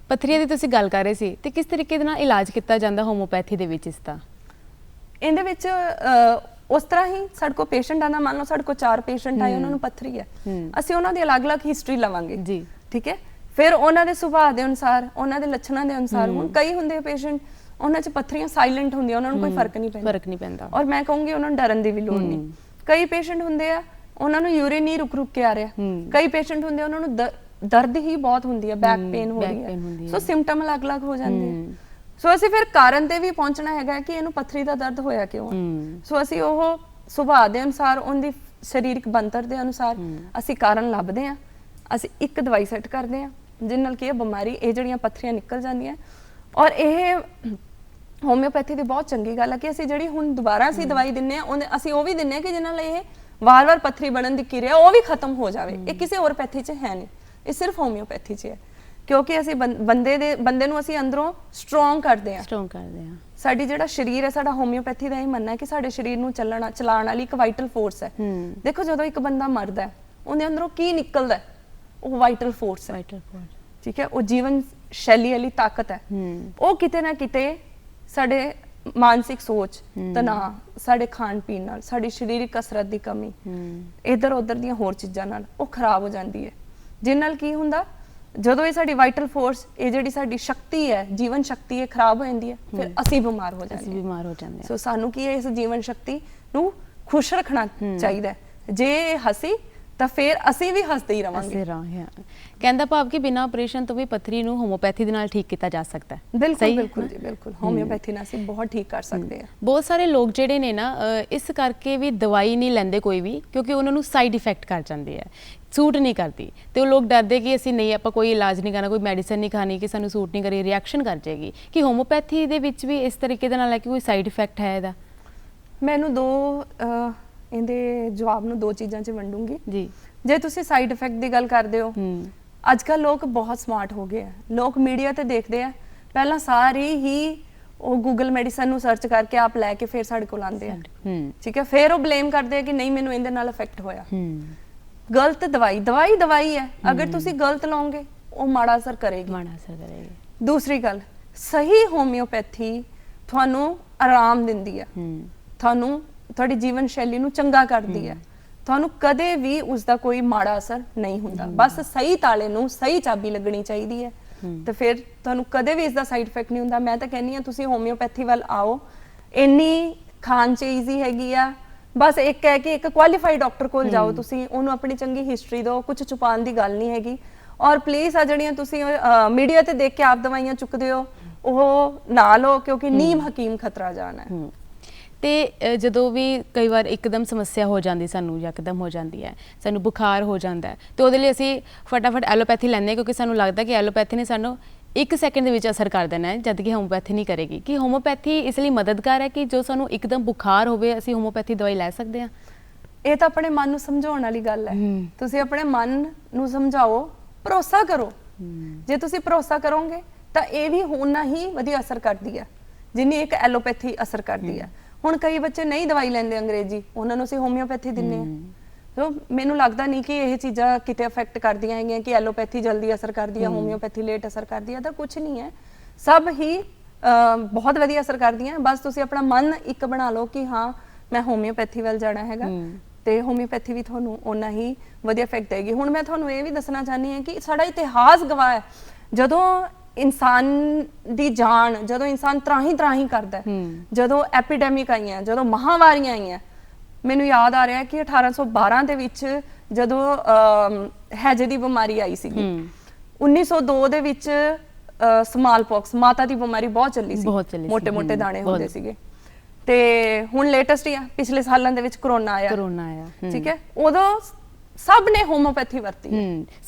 ਪੱਥਰੀਆਂ ਦੀ ਤੁਸੀਂ ਗੱਲ ਕਰ ਰਹੇ ਸੀ, ਤੇ ਕਿਸ ਤਰੀਕੇ ਦੇ ਨਾਲ ਇਲਾਜ ਕੀਤਾ ਜਾਂਦਾ ਹੋਮੋਪੈਥੀ ਦੇ ਵਿੱਚ? ਇਸ ਦਾ ਇਹਦੇ ਵਿੱਚ ਉਸ ਤਰ੍ਹਾਂ ਹੀ ਸਾਡੇ ਕੋਲ ਪੇਸ਼ੈਂਟ ਆਉਂਦਾ, ਮੰਨ ਲਓ ਸਾਡੇ ਕੋਲ 4 ਪੇਸ਼ੈਂਟ ਆਏ, ਉਹਨਾਂ ਨੂੰ ਪੱਥਰੀ ਹੈ, ਅਸੀਂ ਉਹਨਾਂ ਦੀ ਅਲੱਗ-ਅਲੱਗ ਹਿਸਟਰੀ ਲਵਾਂਗੇ ਜੀ। ਠੀਕ ਹੈ, ਫਿਰ ਉਹਨਾਂ ਦੇ ਸੁਭਾਅ ਦੇ ਅਨੁਸਾਰ, ਉਹਨਾਂ ਦੇ ਲੱਛਣਾਂ ਦੇ ਅਨੁਸਾਰ, ਹੁਣ ਕਈ ਹੁੰਦੇ ਪੇਸ਼ੈਂਟ ਉਹਨਾਂ 'ਚ ਪੱਥਰੀਆਂ ਸਾਇਲੈਂਟ ਹੁੰਦੀਆਂ, ਉਹਨਾਂ ਨੂੰ ਕੋਈ ਫਰਕ ਨਹੀਂ ਪੈਂਦਾ ਔਰ ਮੈਂ ਕਹੂੰਗੀ ਉਹਨਾਂ ਨੂੰ ਡਰਨ ਦੀ ਵੀ ਲੋੜ ਨਹੀਂ। ਕਈ ਪੇਸ਼ੈਂਟ ਹੁੰਦੇ ਆ ਉਹਨਾਂ ਨੂੰ ਯੂਰਿਨ ਨਹੀਂ ਰੁਕ ਕੇ ਆ ਰਿਹਾ, ਕਈ ਪੇਸ਼ੈਂਟ ਹੁੰਦੇ ਉਹਨਾਂ ਨੂੰ ਦਰਦ ਹੀ ਬਹੁਤ ਹੁੰਦੀ ਹੈ, ਬੈਕ ਪੇਨ ਹੋ ਰਹੀ ਹੈ। ਸੋ ਸਿੰਪਟਮ ਅਲੱਗ-ਅਲੱਗ ਹੋ ਜਾਂਦੇ ਆ। ਸੋ ਅਸੀਂ ਫਿਰ ਕਾਰਨ ਤੇ ਵੀ ਪਹੁੰਚਣਾ ਹੈਗਾ ਕਿ ਇਹਨੂੰ ਪੱਥਰੀ ਦਾ ਦਰਦ ਹੋਇਆ ਕਿਉਂ। ਸੋ ਅਸੀਂ ਉਹ ਸੁਭਾਅ ਦੇ ਅਨੁਸਾਰ, ਉਹਦੀ ਸਰੀਰਕ ਬਣਤਰ ਦੇ ਅਨੁਸਾਰ ਅਸੀਂ ਕਾਰਨ ਲੱਭਦੇ ਹਾਂ, ਅਸੀਂ ਇੱਕ ਦਵਾਈ ਸੈੱਟ ਕਰਦੇ ਹਾਂ ਜਿਹਦੇ ਨਾਲ ਕੀ ਇਹ ਬਿਮਾਰੀ, ਇਹ ਜਿਹੜੀਆਂ ਪੱਥਰੀਆਂ ਨਿਕਲ ਜਾਂਦੀਆਂ। ਔਰ ਇਹ ਹੋਮਿਓਪੈਥੀ ਦੀ ਬਹੁਤ ਚੰਗੀ ਗੱਲ ਹੈ ਕਿ ਅਸੀਂ ਜਿਹੜੀ ਹੁਣ ਦੁਬਾਰਾ ਅਸੀਂ ਦਵਾਈ ਦਿੰਨੇ ਆ, ਅਸੀਂ ਉਹ ਵੀ ਦਿੰਨੇ ਆ ਕਿ ਜਿਹਨਾਂ ਨਾਲ ਇਹ ਵਾਰ-ਵਾਰ ਪੱਥਰੀ ਬਣਨ ਦੀ ਕਿਰਿਆ ਉਹ ਵੀ ਖਤਮ ਹੋ ਜਾਵੇ। ਇਹ ਕਿਸੇ ਹੋਰ ਪੈਥੀ 'ਚ ਹੈ ਨਹੀਂ, ਇਹ ਸਿਰਫ ਹੋਮਿਓਪੈਥੀ 'ਚ ਹੈ, ਕਿਉਂਕਿ ਅਸੀਂ ਬੰਦੇ ਨੂੰ ਅਸੀਂ ਅੰਦਰੋਂ ਸਟਰੋਂਗ ਕਰਦੇ ਆ। ਸਾਡੀ ਜਿਹੜਾ ਸਰੀਰ ਹੈ, ਸਾਡਾ ਹੋਮਿਓਪੈਥੀ ਦਾ ਇਹ ਮੰਨਣਾ ਹੈ ਕਿ ਸਾਡੇ ਸਰੀਰ ਨੂੰ ਚਲਾਉਣ ਵਾਲੀ ਇੱਕ ਵਾਈਟਲ ਫੋਰਸ ਹੈ। ਦੇਖੋ, ਜਦੋਂ ਇੱਕ ਬੰਦਾ ਮਰਦਾ ਹੈ ਉਹਦੇ ਅੰਦਰੋਂ ਕੀ ਨਿਕਲਦਾ, ਉਹ ਵਾਈਟਲ ਫੋਰਸ ਹੈ। ਠੀਕ ਹੈ, ਉਹ ਜੀਵਨ ਸ਼ੈਲੀ ਵਾਲੀ ਤਾਕਤ ਹੈ। ਉਹ ਕਿਤੇ ਨਾ ਕਿਤੇ ਸਾਡੇ ਮਾਨਸਿਕ ਸੋਚ, ਤਣਾਅ, ਸਾਡੇ ਖਾਣ ਪੀਣ ਨਾਲ, ਸਾਡੀ ਸਰੀਰਕ ਕਸਰਤ ਦੀ ਕਮੀ, ਇੱਧਰ ਉੱਧਰ ਦੀਆਂ ਹੋਰ ਚੀਜ਼ਾਂ ਨਾਲ ਉਹ ਖਰਾਬ ਹੋ ਜਾਂਦੀ ਹੈ, ਜਿਸ ਨਾਲ ਕੀ ਹੁੰਦਾ, ਜਦੋਂ ਇਹ ਸਾਡੀ ਵਾਈਟਲ ਫੋਰਸ, ਇਹ ਜਿਹੜੀ ਸਾਡੀ ਸ਼ਕਤੀ ਹੈ, ਜੀਵਨ ਸ਼ਕਤੀ, ਇਹ ਖਰਾਬ ਹੋ ਜਾਂਦੀ ਹੈ, ਫਿਰ ਅਸੀਂ ਬਿਮਾਰ ਹੋ ਅਸੀਂ ਜਾਂਦੇ ਹਾਂ। ਬਿਮਾਰ ਹੋ ਜਾਂਦੇ ਹਾਂ। ਸੋ ਸਾਨੂੰ ਕੀ ਹੈ, ਇਸ ਜੀਵਨ ਸ਼ਕਤੀ ਨੂੰ ਖੁਸ਼ ਰੱਖਣਾ ਚਾਹੀਦਾ ਹੈ। ਜੇ ਇਹ ਹਸੀ ਤਾਂ ਫਿਰ ਅਸੀਂ ਵੀ ਹੱਸਦੇ ਹੀ ਰਵਾਂਗੇ। ਅਸੀਂ ਰਹਾਂਗੇ। ਕਹਿਣ ਦਾ ਭਾਵ ਕਿ ਬਿਨਾਂ ਆਪਰੇਸ਼ਨ ਤੋਂ ਵੀ ਪੱਥਰੀ ਨੂੰ ਹੋਮੋਪੈਥੀ ਦੇ ਨਾਲ ਠੀਕ ਕੀਤਾ ਜਾ ਸਕਦਾ ਹੈ। ਬਿਲਕੁਲ ਸਹੀ ਹੈ ਬਿਲਕੁਲ ਨਾ? ਜੀ, ਬਿਲਕੁਲ ਹੋਮਿਓਪੈਥੀ ਨਾਲ ਅਸੀਂ ਬਹੁਤ ਠੀਕ ਕਰ ਸਕਦੇ ਹਾਂ। ਬਹੁਤ ਸਾਰੇ ਲੋਕ ਜਿਹੜੇ ਨੇ ਨਾ ਇਸ ਕਰਕੇ ਵੀ ਦਵਾਈ ਨਹੀਂ ਲੈਂਦੇ ਕੋਈ ਵੀ, ਕਿਉਂਕਿ ਉਹਨਾਂ ਨੂੰ ਸਾਈਡ ਇਫੈਕਟ ਕਰ ਜਾਂਦੇ ਆ, ਸੂਟ ਨਹੀਂ ਕਰਦੀ, ਤੇ ਉਹ ਲੋਕ ਡਰਦੇ ਕਿ ਅਸੀਂ ਨਹੀਂ, ਆਪਾਂ ਕੋਈ ਇਲਾਜ ਨਹੀਂ ਕਰਨਾ, ਕੋਈ ਮੈਡੀਸਨ ਨਹੀਂ ਖਾਣੀ ਕਿ ਸਾਨੂੰ ਸੂਟ ਨਹੀਂ ਕਰੀ, ਰਿਐਕਸ਼ਨ ਕਰ ਜਾਏਗੀ। ਕਿ ਹੋਮੋਪੈਥੀ ਦੇ ਵਿੱਚ ਵੀ ਇਸ ਤਰੀਕੇ ਦੇ ਨਾਲ ਹੈ ਕਿ ਕੋਈ ਸਾਈਡ ਇਫੈਕਟ ਹੈ ਇਹਦਾ? ਮੈਨੂੰ ਇਹਦੇ ਜਵਾਬ ਨੂੰ ਦੋ ਚੀਜ਼ਾਂ 'ਚ ਵੰਡੂੰਗੀ ਜੀ। ਜੇ ਤੁਸੀਂ ਸਾਈਡ ਇਫੈਕਟ ਦੀ ਗੱਲ ਕਰਦੇ ਹੋ, ਅੱਜ ਕੱਲ ਲੋਕ ਬਹੁਤ ਸਮਾਰਟ ਹੋ ਗਏ ਆ। ਲੋਕ ਮੀਡੀਆ ਤੇ ਦੇਖਦੇ ਆ, ਪਹਿਲਾਂ ਸਾਰੇ ਹੀ ਉਹ ਗੂਗਲ ਮੈਡੀਸਨ ਨੂੰ ਸਰਚ ਕਰਕੇ ਆਪ ਲੈ ਕੇ ਫਿਰ ਸਾਡੇ ਕੋਲ ਆਉਂਦੇ ਆ। ਠੀਕ ਹੈ, ਫਿਰ ਉਹ ਬਲੇਮ ਕਰਦੇ ਆ ਕਿ ਨਹੀਂ ਮੈਨੂੰ ਇਹਦੇ ਨਾਲ ਇਫੈਕਟ ਹੋਇਆ। ਗਲਤ ਦਵਾਈ ਹੈ, ਅਗਰ ਤੁਸੀਂ ਗਲਤ ਲਓਗੇ ਉਹ ਮਾੜਾ ਅਸਰ ਕਰੇਗੀ। ਮਾੜਾ ਅਸਰ ਕਰੇਗੀ। ਦੂਸਰੀ ਗੱਲ, ਸਹੀ ਹੋਮਿਓਪੈਥੀ ਤੁਹਾਨੂੰ ਆਰਾਮ ਦਿੰਦੀ ਹੈ, ਤੁਹਾਨੂੰ ਤੁਹਾਡੀ ਜੀਵਨ ਸ਼ੈਲੀ ਨੂੰ ਚੰਗਾ ਕਰਦੀ ਹੈ, ਤੁਹਾਨੂੰ ਕਦੇ ਵੀ ਉਸ ਦਾ ਕੋਈ ਮਾੜਾ ਅਸਰ ਨਹੀਂ ਹੁੰਦਾ। ਬਸ ਸਹੀ ਤਾਲੇ ਨੂੰ ਸਹੀ ਚਾਬੀ ਲੱਗਣੀ ਚਾਹੀਦੀ ਹੈ, ਤੇ ਫਿਰ ਤੁਹਾਨੂੰ ਕਦੇ ਵੀ ਇਸ ਦਾ ਸਾਈਡ ਇਫੈਕਟ ਨਹੀਂ ਹੁੰਦਾ। ਮੈਂ ਤਾਂ ਕਹਿੰਦੀ ਹਾਂ ਤੁਸੀਂ ਹੋਮਿਓਪੈਥੀ ਵੱਲ ਆਓ, ਇੰਨੀ ਖਾਣ ਚ ਈਜ਼ੀ ਹੈਗੀ ਆ। ਬਸ ਇੱਕ ਹੈ ਕਿ ਇੱਕ ਕੁਆਲੀਫਾਈਡ ਡਾਕਟਰ ਕੋਲ ਜਾਓ, ਤੁਸੀਂ ਉਹਨੂੰ ਆਪਣੀ ਚੰਗੀ ਹਿਸਟਰੀ ਦਿਓ, ਕੁਝ ਛੁਪਾਉਣ ਦੀ ਗੱਲ ਨਹੀਂ ਹੈਗੀ। ਔਰ ਪਲੀਜ਼ ਆ ਜਿਹੜੀਆਂ ਤੁਸੀਂ ਮੀਡੀਆ ਤੇ ਦੇਖ ਕੇ ਆਪ ਦਵਾਈਆਂ ਚੁੱਕਦੇ ਹੋ, ਉਹ ਨਾ ਲਓ, ਕਿਉਂਕਿ ਨੀਮ ਹਕੀਮ ਖਤਰਾ ਜਾਣਾ ਹੈ। ਤੇ ਜਦੋਂ ਵੀ ਕਈ ਵਾਰ ਇੱਕਦਮ ਸਮੱਸਿਆ ਹੋ ਜਾਂਦੀ, ਸਾਨੂੰ ਯਕਦਮ ਹੋ ਜਾਂਦੀ ਹੈ, ਸਾਨੂੰ ਬੁਖਾਰ ਹੋ ਜਾਂਦਾ ਹੈ, ਤੇ ਉਹਦੇ ਲਈ ਅਸੀਂ ਫਟਾਫਟ ਐਲੋਪੈਥੀ ਲੈਂਦੇ ਹਾਂ, ਕਿਉਂਕਿ ਸਾਨੂੰ ਲੱਗਦਾ ਕਿ ਐਲੋਪੈਥੀ ਨੇ ਸਾਨੂੰ 1 ਸੈਕਿੰਡ ਦੇ ਵਿੱਚ ਅਸਰ ਕਰ ਦੇਣਾ ਹੈ, ਜਦ ਕਿ ਹੋਮੋਪੈਥੀ ਨਹੀਂ ਕਰੇਗੀ। ਕਿ ਹੋਮੋਪੈਥੀ ਇਸ ਲਈ ਮਦਦਗਾਰ ਹੈ ਕਿ ਜੋ ਸਾਨੂੰ ਇੱਕਦਮ ਬੁਖਾਰ ਹੋਵੇ ਅਸੀਂ ਹੋਮੋਪੈਥੀ ਦਵਾਈ ਲੈ ਸਕਦੇ ਹਾਂ? ਇਹ ਤਾਂ ਆਪਣੇ ਮਨ ਨੂੰ ਸਮਝਾਉਣ ਵਾਲੀ ਗੱਲ ਹੈ। ਤੁਸੀਂ ਆਪਣੇ ਮਨ ਨੂੰ ਸਮਝਾਓ, ਭਰੋਸਾ ਕਰੋ। ਜੇ ਤੁਸੀਂ ਭਰੋਸਾ ਕਰੋਗੇ ਤਾਂ ਇਹ ਵੀ ਓਨਾ ਹੀ ਵਧੀਆ ਅਸਰ ਕਰਦੀ ਹੈ ਜਿੰਨੀ ਇੱਕ ਐਲੋਪੈਥੀ ਅਸਰ ਕਰਦੀ ਹੈ। ਹੁਣ ਕਈ ਬੱਚੇ ਨਹੀਂ ਦਵਾਈ ਲੈਂਦੇ ਅੰਗਰੇਜ਼ੀ, ਉਹਨਾਂ ਨੂੰ ਅਸੀਂ ਹੋਮਿਓਪੈਥੀ ਦਿੰਨੇ ਆ। ਸੋ ਮੈਨੂੰ ਲੱਗਦਾ ਨਹੀਂ ਕਿ ਇਹ ਚੀਜ਼ਾਂ ਕਿਤੇ ਅਫੈਕਟ ਕਰਦੀਆਂ ਹੈਗੀਆਂ ਕਿ ਐਲੋਪੈਥੀ ਜਲਦੀ ਅਸਰ ਕਰਦੀ ਹੈ, ਹੋਮਿਓਪੈਥੀ ਲੇਟ ਅਸਰ ਕਰਦੀ ਹੈ, ਤਾਂ ਕੁਝ ਨਹੀਂ ਹੈ। ਸਭ ਹੀ ਬਹੁਤ ਵਧੀਆ ਅਸਰ ਕਰਦੀਆਂ। ਬਸ ਤੁਸੀਂ ਆਪਣਾ ਮਨ ਇੱਕ ਬਣਾ ਲਓ ਕਿ ਹਾਂ ਮੈਂ ਹੋਮਿਓਪੈਥੀ ਵੱਲ ਜਾਣਾ ਹੈਗਾ, ਤੇ ਹੋਮਿਓਪੈਥੀ ਵੀ ਤੁਹਾਨੂੰ ਓਨਾ ਹੀ ਵਧੀਆ ਇਫੈਕਟ ਦੇਗੀ। ਹੁਣ ਮੈਂ ਤੁਹਾਨੂੰ ਇਹ ਵੀ ਦੱਸਣਾ ਚਾਹਨੀ ਹਾਂ ਕਿ ਸਾਡਾ ਇਤਿਹਾਸ ਗਵਾਹ ਹੈ, ਜਦੋਂ ਇਨਸਾਨ ਦੀ ਜਾਨ, ਜਦੋਂ ਇਨਸਾਨ ਤਰਾਹੀ ਕਰਦਾ, ਜਦੋਂ ਐਪੀਡੈਮਿਕ ਆਈਆਂ, ਜਦੋਂ ਮਹਾਮਾਰੀਆਂ ਆਈਆਂ। ਮੈਨੂੰ ਯਾਦ ਆ ਰਿਹਾ ਕਿ 1812 ਦੇ ਵਿੱਚ ਜਦੋਂ ਹੈਜੇ ਦੀ ਬਿਮਾਰੀ ਆਈ ਸੀਗੀ, 1902 ਦੇ ਵਿੱਚ ਸਮਾਲ ਪੌਕਸ, ਮਾਤਾ ਦੀ ਬਿਮਾਰੀ ਬਹੁਤ ਚੱਲੀ ਸੀ, ਮੋٹے ਦਾਣੇ ਹੁੰਦੇ ਸੀਗੇ। ਤੇ ਹੁਣ ਲੇਟੈਸਟ ਹੀ ਆ, ਪਿਛਲੇ ਸਾਲਾਂ ਦੇ ਵਿੱਚ ਕਰੋਨਾ ਆਇਆ। ਠੀਕ ਹੈ, ਉਦੋਂ ਸਭ ਨੇ ਹੋਮੋਪੈਥੀ ਵਰਤੀ।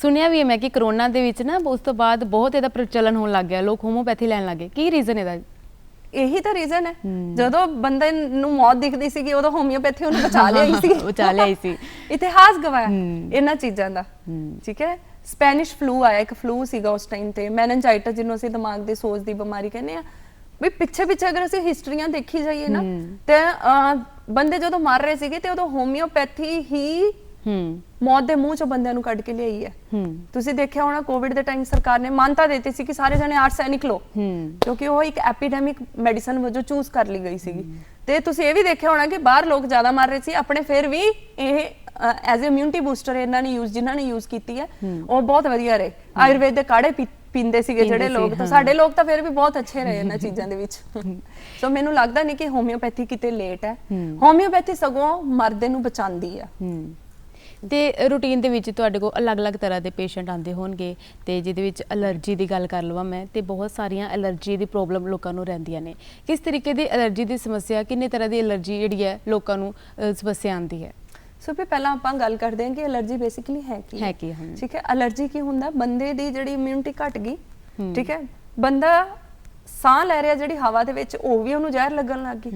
ਸੁਣਿਆ ਵੀ ਹੈ ਮੈਂ ਕਿ ਕਰੋਨਾ ਦੇ ਵਿੱਚ ਨਾ ਉਸ ਤੋਂ ਬਾਅਦ ਬਹੁਤ ਇਹਦਾ ਪ੍ਰਚਲਨ ਹੋਣ ਲੱਗ ਗਿਆ, ਲੋਕ ਹੋਮੋਪੈਥੀ ਲੈਣ ਲੱਗੇ। ਕੀ ਰੀਜ਼ਨ ਇਹਦਾ? ਇਹੀ ਤਾਂ ਰੀਜ਼ਨ ਹੈ, ਜਦੋਂ ਬੰਦੇ ਨੂੰ ਮੌਤ ਦਿਖਦੀ ਸੀਗੀ ਉਦੋਂ ਹੋਮਿਓਪੈਥੀ ਉਹਨੂੰ ਬਚਾ ਲਿਆਈ ਸੀ। ਬਚਾ ਲਿਆਈ ਸੀ। ਇਤਿਹਾਸ ਗਵਾਇਆ ਇਹਨਾਂ ਚੀਜ਼ਾਂ ਦਾ। ਠੀਕ ਹੈ, ਸਪੈਨਿਸ਼ ਫਲੂ ਆਇਆ, ਇੱਕ ਫਲੂ ਸੀਗਾ ਉਸ ਟਾਈਮ ਤੇ, ਮੈਨਿੰਜਾਈਟਿਸ ਜਿਹਨੂੰ ਅਸੀਂ ਦਿਮਾਗ ਦੇ ਸੋਜ ਦੀ ਬਿਮਾਰੀ ਕਹਿੰਦੇ ਆ। ਵੀ ਪਿੱਛੇ ਅਗਰ ਅਸੀਂ ਹਿਸਟਰੀਆਂ ਦੇਖੀ ਜਾਈਏ ਨਾ, ਤੇ ਬੰਦੇ ਜਦੋਂ ਮਰ ਰਹੇ ਸੀਗੇ ਤੇ ਉਦੋਂ ਹੋਮਿਓਪੈਥੀ ਹੀ ਮੌਤ ਦੇ ਮੂੰਹ ਚੋਂ ਬੰਦਿਆਂ ਨੂੰ ਕੱਢ ਕੇ ਲਿਆਈ ਹੈ। ਤੁਸੀਂ ਦੇਖਿਆ ਹੋਣਾ ਕੋਵਿਡ ਦੇ ਟਾਈਮ ਸਰਕਾਰ ਨੇ ਮਾਨਤਾ ਦਿੱਤੀ ਸੀ ਕਿ ਸਾਰੇ ਜਣੇ ਆਰਸੈਨਿਕ ਲਓ, ਕਿਉਂਕਿ ਉਹ ਇੱਕ ਐਪੀਡੈਮਿਕ ਮੈਡੀਸਨ ਵਜੋਂ ਚੂਜ਼ ਕਰ ਲਈ ਗਈ ਸੀਗੀ। ਤੇ ਤੁਸੀਂ ਇਹ ਵੀ ਦੇਖਿਆ ਹੋਣਾ ਕਿ ਬਾਹਰ ਲੋਕ ਜ਼ਿਆਦਾ ਮਰ ਰਹੇ ਸੀ, ਆਪਣੇ ਫਿਰ ਵੀ ਇਹ ਐਜ਼ ਇਮਿਊਨਿਟੀ ਬੂਸਟਰ ਇਹਨਾਂ ਨੇ ਜਿਨ੍ਹਾਂ ਨੇ ਯੂਜ਼ ਕੀਤੀ ਹੈ ਉਹ ਬਹੁਤ ਵਧੀਆ ਰਹੇ। ਆਯੁਰਵੇਦ ਦੇ ਕਾੜੇ ਪੀਂਦੇ ਸੀਗੇ ਜਿਹੜੇ ਲੋਕ, ਤਾਂ ਸਾਡੇ ਲੋਕ ਤਾਂ ਫਿਰ ਵੀ ਬਹੁਤ ਅੱਛੇ ਰਹੇ ਇਹਨਾਂ ਚੀਜ਼ਾਂ ਦੇ ਵਿੱਚ। ਸੋ ਮੈਨੂੰ ਲੱਗਦਾ ਨਹੀਂ ਕਿ ਹੋਮਿਓਪੈਥੀ ਕਿਤੇ ਲੇਟ ਹੈ। ਹੋਮਿਓਪੈਥੀ ਸਗੋਂ ਮਰਦੇ ਨੂੰ ਬਚਾਉਂਦੀ ਹੈ। ਤੇ ਰੂਟੀਨ ਦੇ ਵਿੱਚ ਤੁਹਾਡੇ ਕੋਲ ਅਲੱਗ-ਅਲੱਗ ਤਰ੍ਹਾਂ ਦੇ ਪੇਸ਼ੈਂਟ ਆਉਂਦੇ ਹੋਣਗੇ, ਤੇ ਜਿਹਦੇ ਵਿੱਚ ਐਲਰਜੀ ਦੀ ਗੱਲ ਕਰ ਲਵਾਂ ਮੈਂ, ਤੇ ਬਹੁਤ ਸਾਰੀਆਂ ਐਲਰਜੀ ਦੀ ਪ੍ਰੋਬਲਮ ਲੋਕਾਂ ਨੂੰ ਰਹਿੰਦੀਆਂ ਨੇ। ਕਿਸ ਤਰੀਕੇ ਦੀ ਐਲਰਜੀ ਦੀ ਸਮੱਸਿਆ, ਕਿੰਨੇ ਤਰ੍ਹਾਂ ਦੀ ਐਲਰਜੀ ਜਿਹੜੀ ਹੈ ਲੋਕਾਂ ਨੂੰ ਸਮੱਸਿਆ ਆਉਂਦੀ ਹੈ? ਸੋ ਵੀ ਪਹਿਲਾਂ ਆਪਾਂ ਗੱਲ ਕਰਦੇ ਹਾਂ ਕਿ ਐਲਰਜੀ ਬੇਸਿਕਲੀ ਹੈ ਕੀ। ਠੀਕ ਹੈ, ਐਲਰਜੀ ਕੀ ਹੁੰਦਾ? ਬੰਦੇ ਦੀ ਜਿਹੜੀ ਇਮਿਊਨਿਟੀ ਘਟ ਗਈ। ਠੀਕ ਹੈ, ਬੰਦਾ ਸਾਹ ਲੈ ਰਿਹਾ ਜਿਹੜੀ ਹਵਾ ਦੇ ਵਿੱਚ, ਉਹ ਵੀ ਉਹਨੂੰ ਜ਼ਹਿਰ ਲੱਗਣ ਲੱਗ ਗਈ।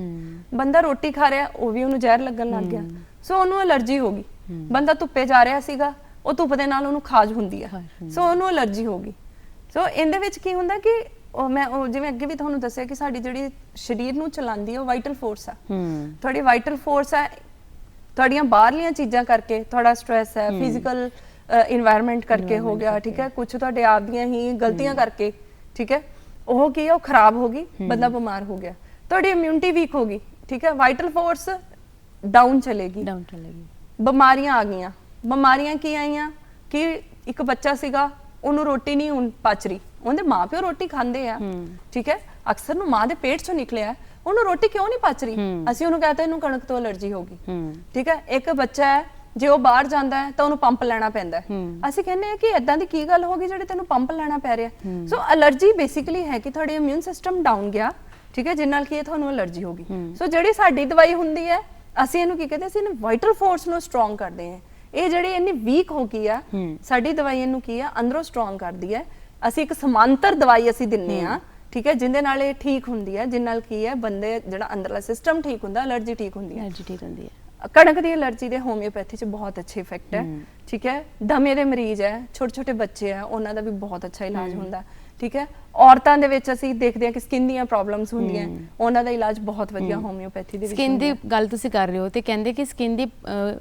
ਬੰਦਾ ਰੋਟੀ ਖਾ ਰਿਹਾ, ਉਹ ਵੀ ਉਹਨੂੰ ਜ਼ਹਿਰ ਲੱਗਣ ਲੱਗ ਗਿਆ। ਸੋ ਉਹਨੂੰ ਐਲਰਜੀ ਹੋ ਗਈ। ਬੰਦਾ ਧੁੱਪੇ ਜਾ ਰਿਹਾ ਸੀਗਾ, ਉਹ ਧੁੱਪ ਦੇ ਨਾਲ ਉਹਨੂੰ ਖਾਜ ਹੁੰਦੀ ਆ, ਸੋ ਉਹਨੂੰ ਐਲਰਜੀ ਹੋ ਗਈ। ਸੋ ਇਹਦੇ ਵਿੱਚ ਕੀ ਹੁੰਦਾ ਕਿ ਮੈਂ ਜਿਵੇਂ ਅੱਗੇ ਵੀ ਤੁਹਾਨੂੰ ਦੱਸਿਆ ਕਿ ਸਾਡੀ ਜਿਹੜੀ ਸਰੀਰ ਨੂੰ ਚਲਾਉਂਦੀ ਹੈ ਉਹ ਵਾਈਟਲ ਫੋਰਸ ਆ। ਤੁਹਾਡੀ ਵਾਈਟਲ ਫੋਰਸ ਹੈ, ਤੁਹਾਡੀਆਂ ਬਾਹਰਲੀਆਂ ਚੀਜ਼ਾਂ ਕਰਕੇ, ਤੁਹਾਡਾ ਸਟ੍ਰੈਸ ਹੈ, ਫਿਜ਼ੀਕਲ ਇਨਵਾਇਰਨਮੈਂਟ ਕਰਕੇ ਹੋ ਗਿਆ। ਠੀਕ ਹੈ, ਕੁਝ ਤੁਹਾਡੇ ਆਪ ਦੀਆਂ ਹੀ ਗਲਤੀਆਂ ਕਰਕੇ, ਠੀਕ ਹੈ, ਉਹ ਕੀ ਹੈ, ਉਹ ਖਰਾਬ ਹੋ ਗਈ, ਬੰਦਾ ਬਿਮਾਰ ਹੋ ਗਿਆ, ਤੁਹਾਡੀ ਇਮਿਊਨਿਟੀ ਵੀਕ ਹੋ ਗਈ। ਠੀਕ ਹੈ, ਵਾਈਟਲ ਫੋਰਸ ਡਾਊਨ ਚਲੇਗੀ। ਬਿਮਾਰੀਆਂ ਆ ਗਈਆਂ। ਬਿਮਾਰੀਆਂ ਕੀ ਆਈਆਂ ਕਿ ਇੱਕ ਬੱਚਾ ਸੀਗਾ, ਉਹਨੂੰ ਰੋਟੀ ਨਹੀਂ ਹੁਣ ਪਚ ਰਹੀ, ਉਹਦੇ ਮਾਪਿਓ ਰੋਟੀ ਖਾਂਦੇ ਆ, ਠੀਕ ਹੈ, ਅਕਸਰ ਨੂੰ ਮਾਂ ਦੇ ਪੇਟ ਚੋਂ ਨਿਕਲਿਆ, ਉਹਨੂੰ ਰੋਟੀ ਕਿਉਂ ਨਹੀਂ ਪਚ ਰਹੀ, ਅਸੀਂ ਉਹਨੂੰ ਕਹਤੇ ਇਹਨੂੰ ਕਣਕ ਤੋਂ ਅਲਰਜੀ ਹੋ ਗਈ, ਠੀਕ ਹੈ। ਇੱਕ ਬੱਚਾ ਹੈ ਜੇ ਉਹ ਬਾਹਰ ਜਾਂਦਾ ਹੈ ਤਾਂ ਉਹਨੂੰ ਪੰਪ ਲੈਣਾ ਪੈਂਦਾ ਹੈ, ਅਸੀਂ ਕਹਿੰਦੇ ਆ ਕਿ ਇਦਾਂ ਦੀ ਕੀ ਗੱਲ ਹੋ ਗਈ ਜਿਹੜੇ ਤੈਨੂੰ ਪੰਪ ਲੈਣਾ ਪੈ ਰਿਹਾ। ਸੋ ਅਲਰਜੀ ਬੇਸਿਕਲੀ ਹੈ ਕਿ ਤੁਹਾਡੀ ਇਮਿਊਨ ਸਿਸਟਮ ਡਾਊਨ ਗਿਆ, ਠੀਕ ਹੈ, ਜਿਸ ਨਾਲ ਕੀ ਤੁਹਾਨੂੰ ਅਲਰਜੀ ਹੋ ਗਈ। ਸੋ ਜਿਹੜੀ ਸਾਡੀ ਦਵਾਈ ਹੁੰਦੀ ਹੈ, ਅਸੀਂ ਇਹਨੂੰ ਕੀ ਕਹਿੰਦੇ, ਅਸੀਂ ਇਹਨੂੰ ਵਾਈਟਲ ਫੋਰਸ ਨੂੰ ਸਟਰੋਂਗ ਕਰਦੇ ਹਾਂ। ਇਹ ਜਿਹੜੀ ਇੰਨੀ ਵੀਕ ਹੋ ਗਈ ਆ, ਸਾਡੀ ਦਵਾਈ ਇਹਨੂੰ ਕੀ ਆ ਅੰਦਰੋਂ ਸਟਰੋਂਗ ਕਰਦੀ ਹੈ। ਅਸੀਂ ਇੱਕ ਸਮਾਂਤਰ ਦਵਾਈ ਅਸੀਂ ਦਿੰਨੇ ਆ, ਠੀਕ ਹੈ, ਜਿੰਦੇ ਨਾਲ ਇਹ ਠੀਕ ਹੁੰਦੀ ਹੈ, ਜਿਸ ਨਾਲ ਕੀ ਹੈ ਬੰਦੇ ਜਿਹੜਾ ਅੰਦਰਲਾ ਸਿਸਟਮ ਠੀਕ ਹੁੰਦਾ, ਅਲਰਜੀ ਠੀਕ ਹੁੰਦੀ ਹੈ। ਐਨਰਜੀ ਠੀਕ ਹੁੰਦੀ ਹੈ। ਕਣਕ ਦੀ ਅਲਰਜੀ ਦੇ ਹੋਮਿਓਪੈਥੀ 'ਚ ਬਹੁਤ ਅੱਛੇ ਇਫੈਕਟ ਹੈ, ਠੀਕ ਹੈ। ਦਮੇ ਦੇ ਮਰੀਜ਼ ਹੈ, ਛੋਟੇ ਛੋਟੇ ਬੱਚੇ ਆ, ਉਹਨਾਂ ਦਾ ਵੀ ਬਹੁਤ ਅੱਛਾ ਇਲਾਜ ਹੁੰਦਾ, ਠੀਕ ਹੈ। ਔਰਤਾਂ ਦੇ ਵਿੱਚ ਅਸੀਂ ਦੇਖਦੇ ਹਾਂ ਕਿ ਸਕਿਨ ਦੀਆਂ ਪ੍ਰੋਬਲਮਸ ਹੁੰਦੀਆਂ, ਉਹਨਾਂ ਦਾ ਇਲਾਜ ਬਹੁਤ ਵਧੀਆ ਹੋਮਿਓਪੈਥੀ ਦੇ ਵਿੱਚ ਸਕਿਨ ਦੀ ਗੱਲ ਤੁਸੀਂ ਕਰ ਰਹੇ ਹੋ ਤੇ ਕਹਿੰਦੇ ਕਿ ਸਕਿਨ ਦੀ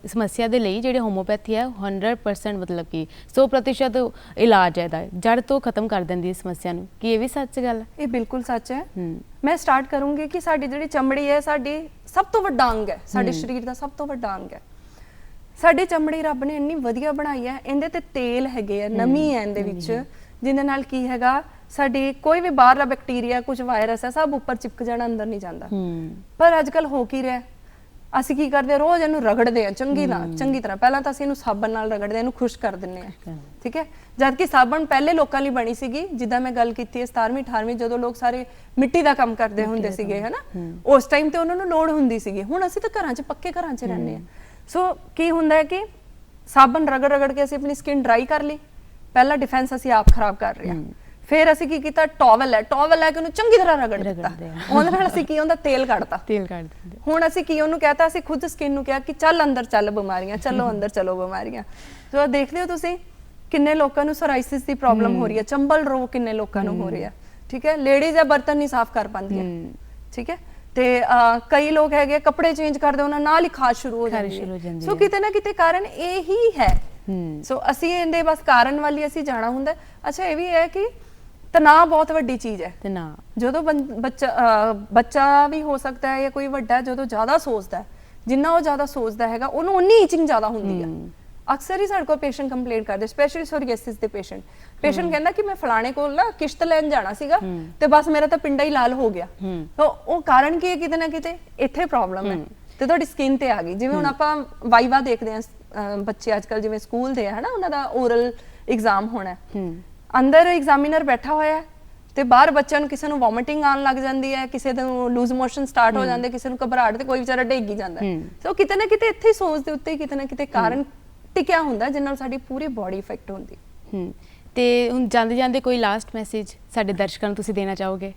ਸਮੱਸਿਆ ਦੇ ਲਈ ਜਿਹੜੇ ਹੋਮਿਓਪੈਥੀ ਹੈ 100% ਮਤਲਬ ਕਿ 100% ਇਲਾਜ ਹੈ ਇਹਦਾ, ਜੜ ਤੋਂ ਖਤਮ ਕਰ ਦਿੰਦੀ ਹੈ ਸਮੱਸਿਆ ਨੂੰ। ਕੀ ਇਹ ਵੀ ਸੱਚ ਗੱਲ ਹੈ? ਇਹ ਬਿਲਕੁਲ ਸੱਚ ਹੈ। ਮੈਂ ਸਟਾਰਟ ਕਰੂੰਗੀ ਕਿ ਸਾਡੀ ਜਿਹੜੀ ਚਮੜੀ ਹੈ, ਸਾਡੀ ਸਭ ਤੋਂ ਵੱਡਾ ਅੰਗ ਹੈ, ਸਾਡੇ ਸਰੀਰ ਦਾ ਸਭ ਤੋਂ ਵੱਡਾ ਅੰਗ ਹੈ। ਸਾਡੀ ਚਮੜੀ ਰੱਬ ਨੇ ਇੰਨੀ ਵਧੀਆ ਬਣਾਈ ਹੈ, ਇਹਦੇ ਤੇ ਤੇਲ ਹੈਗੇ ਆ, ਨਮੀ ਹੈ ਇਹਦੇ ਵਿੱਚ, ਜਿਹਦੇ ਨਾਲ ਕੀ ਹੈਗਾ ਸਾਡੀ ਕੋਈ ਵੀ ਬਾਹਰਲਾ ਬੈਕਟੀਰੀਆ, ਕੁਝ ਵਾਇਰਸ ਹੈ, ਸਭ ਉੱਪਰ ਚਿਪਕ ਜਾਣਾ, ਅੰਦਰ ਨਹੀਂ ਜਾਂਦਾ। ਪਰ ਅੱਜ ਕੱਲ ਹੋ ਕੀ ਰਿਹਾ, ਅਸੀਂ ਕੀ ਕਰਦੇ ਆ, ਰੋਜ਼ ਇਹਨੂੰ ਰਗੜਦੇ ਆ ਚੰਗੀ ਤਰ੍ਹਾਂ। ਪਹਿਲਾਂ ਤਾਂ ਅਸੀਂ ਇਹਨੂੰ ਸਾਬਣ ਨਾਲ ਰਗੜਦੇ ਆ, ਇਹਨੂੰ ਖੁਸ਼ ਕਰ ਦਿੰਨੇ ਆ, ਠੀਕ ਹੈ। ਜਦ ਕਿ ਸਾਬਣ ਪਹਿਲੇ ਲੋਕਾਂ ਲਈ ਬਣੀ ਸੀਗੀ, ਜਿੱਦਾਂ ਮੈਂ ਗੱਲ ਕੀਤੀ ਹੈ 17ਵੀਂ 18ਵੀਂ, ਜਦੋਂ ਲੋਕ ਸਾਰੇ ਮਿੱਟੀ ਦਾ ਕੰਮ ਕਰਦੇ ਹੁੰਦੇ ਸੀਗੇ, ਹਨਾ, ਉਸ ਟਾਈਮ ਤੇ ਉਹਨਾਂ ਨੂੰ ਲੋੜ ਹੁੰਦੀ ਸੀਗੀ। ਹੁਣ ਅਸੀਂ ਤਾਂ ਘਰਾਂ 'ਚ, ਪੱਕੇ ਘਰਾਂ 'ਚ ਰਹਿੰਦੇ ਆ। ਸੋ ਕੀ ਹੁੰਦਾ ਹੈ ਕਿ ਸਾਬਣ ਰਗੜ ਕੇ ਅਸੀਂ ਆਪਣੀ ਸਕਿਨ ਡਰਾਈ ਕਰ ਲਈ, ਪਹਿਲਾ ਡਿਫੈਂਸ ਅਸੀਂ ਆਪ ਖਰਾਬ ਕਰ ਰਹੇ ਹਾਂ। ਫਿਰ ਅਸੀਂ ਕੀ ਕੀਤਾ, ਟਾਵਲ ਲੈ ਕੇ ਉਹਨੂੰ ਚੰਗੀ ਤਰ੍ਹਾਂ ਰਗੜ ਦਿੱਤਾ, ਉਹਦੇ ਨਾਲ ਅਸੀਂ ਕੀ ਹੁੰਦਾ, ਤੇਲ ਕੱਢਤਾ। ਹੁਣ ਅਸੀਂ ਕੀ ਉਹਨੂੰ ਕਹਤਾ, ਅਸੀਂ ਖੁਦ ਸਕਿਨ ਨੂੰ ਕਿਹਾ ਕਿ ਚੱਲ ਅੰਦਰ ਚੱਲ ਬਿਮਾਰੀਆਂ, ਚਲੋ ਅੰਦਰ ਚਲੋ ਬਿਮਾਰੀਆਂ। ਸੋ ਦੇਖਦੇ ਹੋ ਤੁਸੀਂ ਕਿੰਨੇ ਲੋਕਾਂ ਨੂੰ ਸੋਰਾਇਸਿਸ ਦੀ ਪ੍ਰੋਬਲਮ ਹੋ ਰਹੀ ਹੈ, ਚੰਬਲ ਰੋਗ ਕਿੰਨੇ ਲੋਕਾਂ ਨੂੰ ਹੋ ਰਿਹਾ, ਠੀਕ ਹੈ। ਲੇਡੀਜ਼ ਆ ਬਰਤਨ ਨਹੀਂ ਸਾਫ਼ ਕਰ ਪਾਉਂਦੀਆਂ, ਠੀਕ ਹੈ। ਤੇ ਕਈ ਲੋਕ ਹੈਗੇ ਕੱਪੜੇ ਚੇਂਜ ਕਰਦੇ, ਉਹਨਾਂ ਨਾਲ ਹੀ ਖਾਜ ਸ਼ੁਰੂ ਹੋ ਜਾਂਦੀ ਹੈ। ਸੋ ਕਿਤੇ ਨਾ ਕਿਤੇ ਕਾਰਨ ਇਹ ਹੀ ਹੈ। ਸੋ ਅਸੀਂ ਇਹਦੇ ਬਸ ਕਾਰਨ ਵਾਲੀ ਅਸੀਂ ਜਾਣਾ ਹੁੰਦਾ। ਅੱਛਾ, ਇਹ ਵੀ ਹੈ ਕਿ ਤਣਾਅ ਬਹੁਤ ਵੱਡੀ ਚੀਜ਼ ਹੈ। ਜਦੋਂ ਬੱਚਾ ਵੀ ਹੋ ਸਕਦਾ ਹੈ ਜਾਂ ਕੋਈ ਵੱਡਾ, ਜਦੋਂ ਜ਼ਿਆਦਾ ਸੋਚਦਾ, ਜਿੰਨਾ ਉਹ ਜ਼ਿਆਦਾ ਸੋਚਦਾ ਹੈਗਾ, ਉਹਨੂੰ ਉਨੀ ਈਚਿੰਗ ਜ਼ਿਆਦਾ ਹੁੰਦੀ ਹੈ। ਅਕਸਰ ਹੀ ਸਾਡੇ ਕੋਲ ਪੇਸ਼ੈਂਟ ਕੰਪਲੇਂਟ ਕਰਦੇ, ਸਪੈਸ਼ਲੀ ਸੋਰੀਐਸਿਸ ਦੇ ਪੇਸ਼ੈਂਟ ਕਹਿੰਦਾ ਕਿ ਮੈਂ ਫਲਾਣੇ ਕੋਲ ਨਾ ਕਿਸ਼ਤ ਲੈਣ ਜਾਣਾ ਸੀਗਾ ਤੇ ਬਸ ਮੇਰਾ ਤਾਂ ਪਿੰਡਾ ਹੀ ਲਾਲ ਹੋ ਗਿਆ। ਤਾਂ ਉਹ ਕਾਰਨ ਕੀ ਹੈ, ਕਿਤੇ ਨਾ ਕਿਤੇ ਇੱਥੇ ਪ੍ਰੋਬਲਮ ਹੈ ਤੇ ਤੁਹਾਡੀ ਸਕਿਨ ਤੇ ਆ ਗਈ। ਜਿਵੇਂ ਹੁਣ ਆਪਾਂ ਵਾਈਵਾ ਦੇਖਦੇ ਹਾਂ, ਬੱਚੇ ਅੱਜ ਕੱਲ ਜਿਵੇਂ ਸਕੂਲ ਦੇ ਹੈ ਨਾ, ਉਹਨਾਂ ਦਾ ਓਰਲ ਐਗਜ਼ਾਮ ਹੋਣਾ, ਅੰਦਰ ਐਗਜ਼ਾਮੀਨਰ ਬੈਠਾ ਹੋਇਆ ਤੇ ਬਾਹਰ ਬੱਚਿਆਂ ਨੂੰ ਕਿਸੇ ਨੂੰ ਵੋਮਿਟਿੰਗ ਆਉਣ ਲੱਗ ਜਾਂਦੀ ਹੈ, ਕਿਸੇ ਨੂੰ ਲੂਜ਼ ਮੋਸ਼ਨ ਸਟਾਰਟ ਹੋ ਜਾਂਦੇ, ਕਿਸੇ ਨੂੰ ਘਬਰਾਹਟ, ਤੇ ਕੋਈ ਵਿਚਾਰਾ ਡੇਗੀ ਜਾਂਦਾ। ਸੋ ਕਿਤੇ ਨਾ ਕਿਤੇ ਇੱਥੇ ਸੋਚ ਦੇ ਉੱਤੇ ਕਿਤੇ ਨਾ ਕਿਤੇ ਕਾਰਨ ਟਿਕਿਆ ਹੁੰਦਾ, ਜਿਸ ਨਾਲ ਸਾਡੀ ਪੂਰੀ ਬਾਡੀ ਇਫੈਕਟ ਹੁੰਦੀ। ਤੇ ਹੁਣ ਜਾਂਦੇ ਜਾਂਦੇ ਕੋਈ ਲਾਸਟ ਮੈਸੇਜ ਸਾਡੇ ਦਰਸ਼ਕਾਂ ਨੂੰ ਤੁਸੀਂ ਦੇਣਾ ਚਾਹੋਗੇ?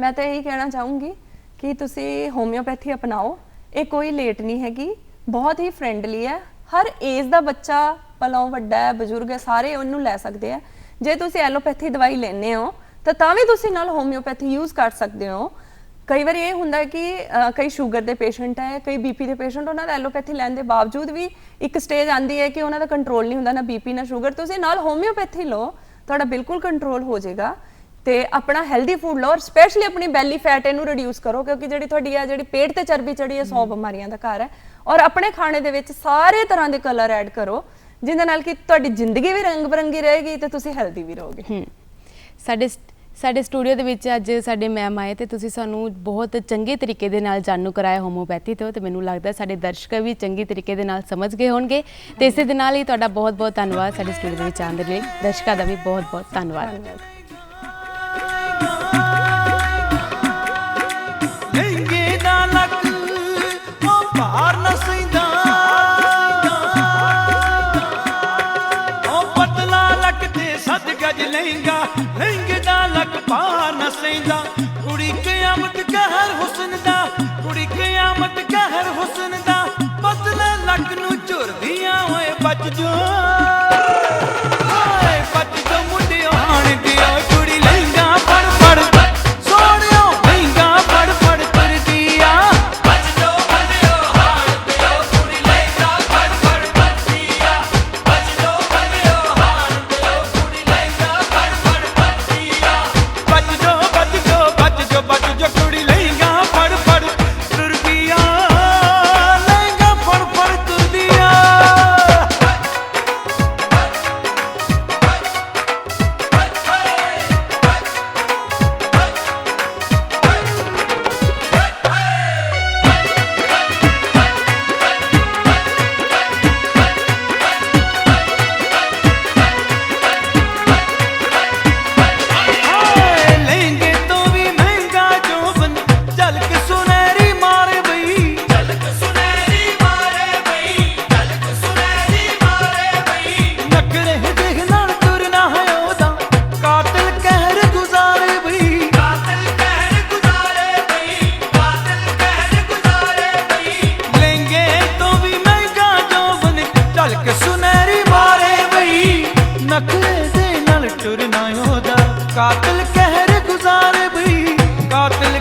ਮੈਂ ਤਾਂ ਇਹੀ ਕਹਿਣਾ ਚਾਹੂੰਗੀ ਕਿ ਤੁਸੀਂ ਹੋਮਿਓਪੈਥੀ ਅਪਣਾਓ। ਇਹ ਕੋਈ ਲੇਟ ਨਹੀਂ ਹੈਗੀ, ਬਹੁਤ ਹੀ ਫ੍ਰੈਂਡਲੀ ਹੈ, ਹਰ ਏਜ ਦਾ ਬੱਚਾ, ਭਲਾ ਵੱਡਾ ਹੈ, ਬਜ਼ੁਰਗ ਹੈ, ਸਾਰੇ ਉਹਨੂੰ ਲੈ ਸਕਦੇ ਆ। ਜੇ ਤੁਸੀਂ ਐਲੋਪੈਥੀ ਦਵਾਈ ਲੈਂਦੇ ਹੋ ਤਾਂ ਵੀ ਤੁਸੀਂ ਨਾਲ ਹੋਮਿਓਪੈਥੀ ਯੂਜ਼ ਕਰ ਸਕਦੇ ਹੋ। ਕਈ ਵਾਰੀ ਇਹ ਹੁੰਦਾ ਕਿ ਕਈ ਸ਼ੂਗਰ ਦੇ ਪੇਸ਼ੈਂਟ ਹੈ, ਕਈ ਬੀਪੀ ਦੇ ਪੇਸ਼ੈਂਟ, ਉਹਨਾਂ ਦਾ ਐਲੋਪੈਥੀ ਲੈਣ ਦੇ ਬਾਵਜੂਦ ਵੀ ਇੱਕ ਸਟੇਜ ਆਂਦੀ ਹੈ ਕਿ ਉਹਨਾਂ ਦਾ ਕੰਟਰੋਲ ਨਹੀਂ ਹੁੰਦਾ, ਨਾ ਬੀਪੀ ਨਾ ਸ਼ੂਗਰ। ਤੁਸੀਂ ਨਾਲ ਹੋਮਿਓਪੈਥੀ ਲਓ, ਤੁਹਾਡਾ ਬਿਲਕੁਲ ਕੰਟਰੋਲ ਹੋ ਜਾਏਗਾ। ਤੇ ਆਪਣਾ ਹੈਲਦੀ ਫੂਡ ਲਓ, ਔਰ ਸਪੈਸ਼ਲੀ ਆਪਣੀ ਬੈਲੀ ਫੈਟ ਇਹਨੂੰ ਰਿਡਿਊਸ ਕਰੋ, ਕਿਉਂਕਿ ਜਿਹੜੀ ਤੁਹਾਡੀ ਆ ਜਿਹੜੀ ਪੇਟ ਤੇ ਚਰਬੀ ਚੜੀ ਹੈ 100 ਬਿਮਾਰੀਆਂ ਦਾ ਘਰ ਹੈ। ਔਰ ਆਪਣੇ ਖਾਣੇ ਦੇ ਵਿੱਚ ਸਾਰੇ ਤਰ੍ਹਾਂ ਦੇ ਕਲਰ ਐਡ ਕਰੋ, ਜਿਹਦੇ ਨਾਲ ਕਿ ਤੁਹਾਡੀ ਜ਼ਿੰਦਗੀ ਵੀ ਰੰਗ ਬਰੰਗੀ ਰਹੇਗੀ ਤੇ ਤੁਸੀਂ ਹੈਲਦੀ ਵੀ ਰਹੋਗੇ। ਸਾਡੇ ਸਟੂਡੀਓ ਦੇ ਵਿੱਚ ਅੱਜ ਸਾਡੇ ਮੈਮ ਆਏ ਤੇ ਤੁਸੀਂ ਸਾਨੂੰ ਬਹੁਤ ਚੰਗੇ ਤਰੀਕੇ ਦੇ ਨਾਲ ਜਾਣੂ ਕਰਾਇਆ ਹੋਮਿਓਪੈਥੀ ਤੋਂ, ਤੇ ਮੈਨੂੰ ਲੱਗਦਾ ਸਾਡੇ ਦਰਸ਼ਕ ਵੀ ਚੰਗੇ ਤਰੀਕੇ ਦੇ ਨਾਲ ਸਮਝ ਗਏ ਹੋਣਗੇ। ਤੇ ਇਸੇ ਦੇ ਨਾਲ ਹੀ ਤੁਹਾਡਾ ਬਹੁਤ ਬਹੁਤ ਧੰਨਵਾਦ ਸਾਡੇ ਸਟੂਡੀਓ ਦੇ ਵਿੱਚ ਆਉਣ ਦੇ ਲਈ। ਦਰਸ਼ਕਾਂ ਦਾ ਵੀ ਬਹੁਤ ਬਹੁਤ ਧੰਨਵਾਦ। ਲਹਿੰਗੇ ਦਾ ਲੱਕ ਉਹ ਭਾਰ ਨਾ ਸਹਿੰਦਾ, ਉਹ ਪਤਲਾ ਲੱਕ ਤੇ 7 ਗਜ ਲਹਿੰਗਾ, ਲਹਿੰਗੇ ਦਾ ਲੱਕ ਭਾਰ ਨਾ ਸਹਿੰਦਾ। ਕੁੜੀ ਕਿਆਮਤ ਕਹਿਰ ਹੁਸਨ ਦਾ, ਕੁੜੀ ਕਿਆਮਤ ਕਹਿਰ ਹੁਸਨ ਦਾ, ਪਤਲੇ ਲੱਕ ਨੂੰ ਝੁਰਦੀਆਂ ਓਏ ਬਚ ਜੋ, ਓਏ ਬਚ ਜੋ ਮੁੰਡਿਓ ਆਣ ਦਿਓ। ਕੁੜੀ ਲਹਿੰਗਾ ਫੜ ਫੜ ਸੋਹਣਿਓ, ਲਹਿੰਗਾ ਫੜ ਫੜ ਤੁਰਦੀ ਆ, ਬਚ ਜੋ ਮੁੰਡਿਓ ਆਣ ਦਿਓ। ਕੁੜੀ ਲਹਿੰਗਾ ਫੜ ਫੜ ਬੱਚੀ ਆ, ਬਚ ਜੋ ਮੁੰਡਿਓ ਆਣ ਦਿਓ। ਕੁੜੀ ਲਹਿੰਗਾ ਫੜ ਫੜ ਬੱਚੀ ਆ, ਬਚ ਜੋ ਬਚ ਜੋ ਬਚ ਜੋ ਬਚ ਜੋ। ਕੁੜੀ ਲਹਿੰਗਾ ਫੜ ਫੜ ਤੁਰਦੀ ਆ, ਲਹਿੰਗਾ ਫੜ ਫੜ ਤੁਰਦੀ ਆ। बात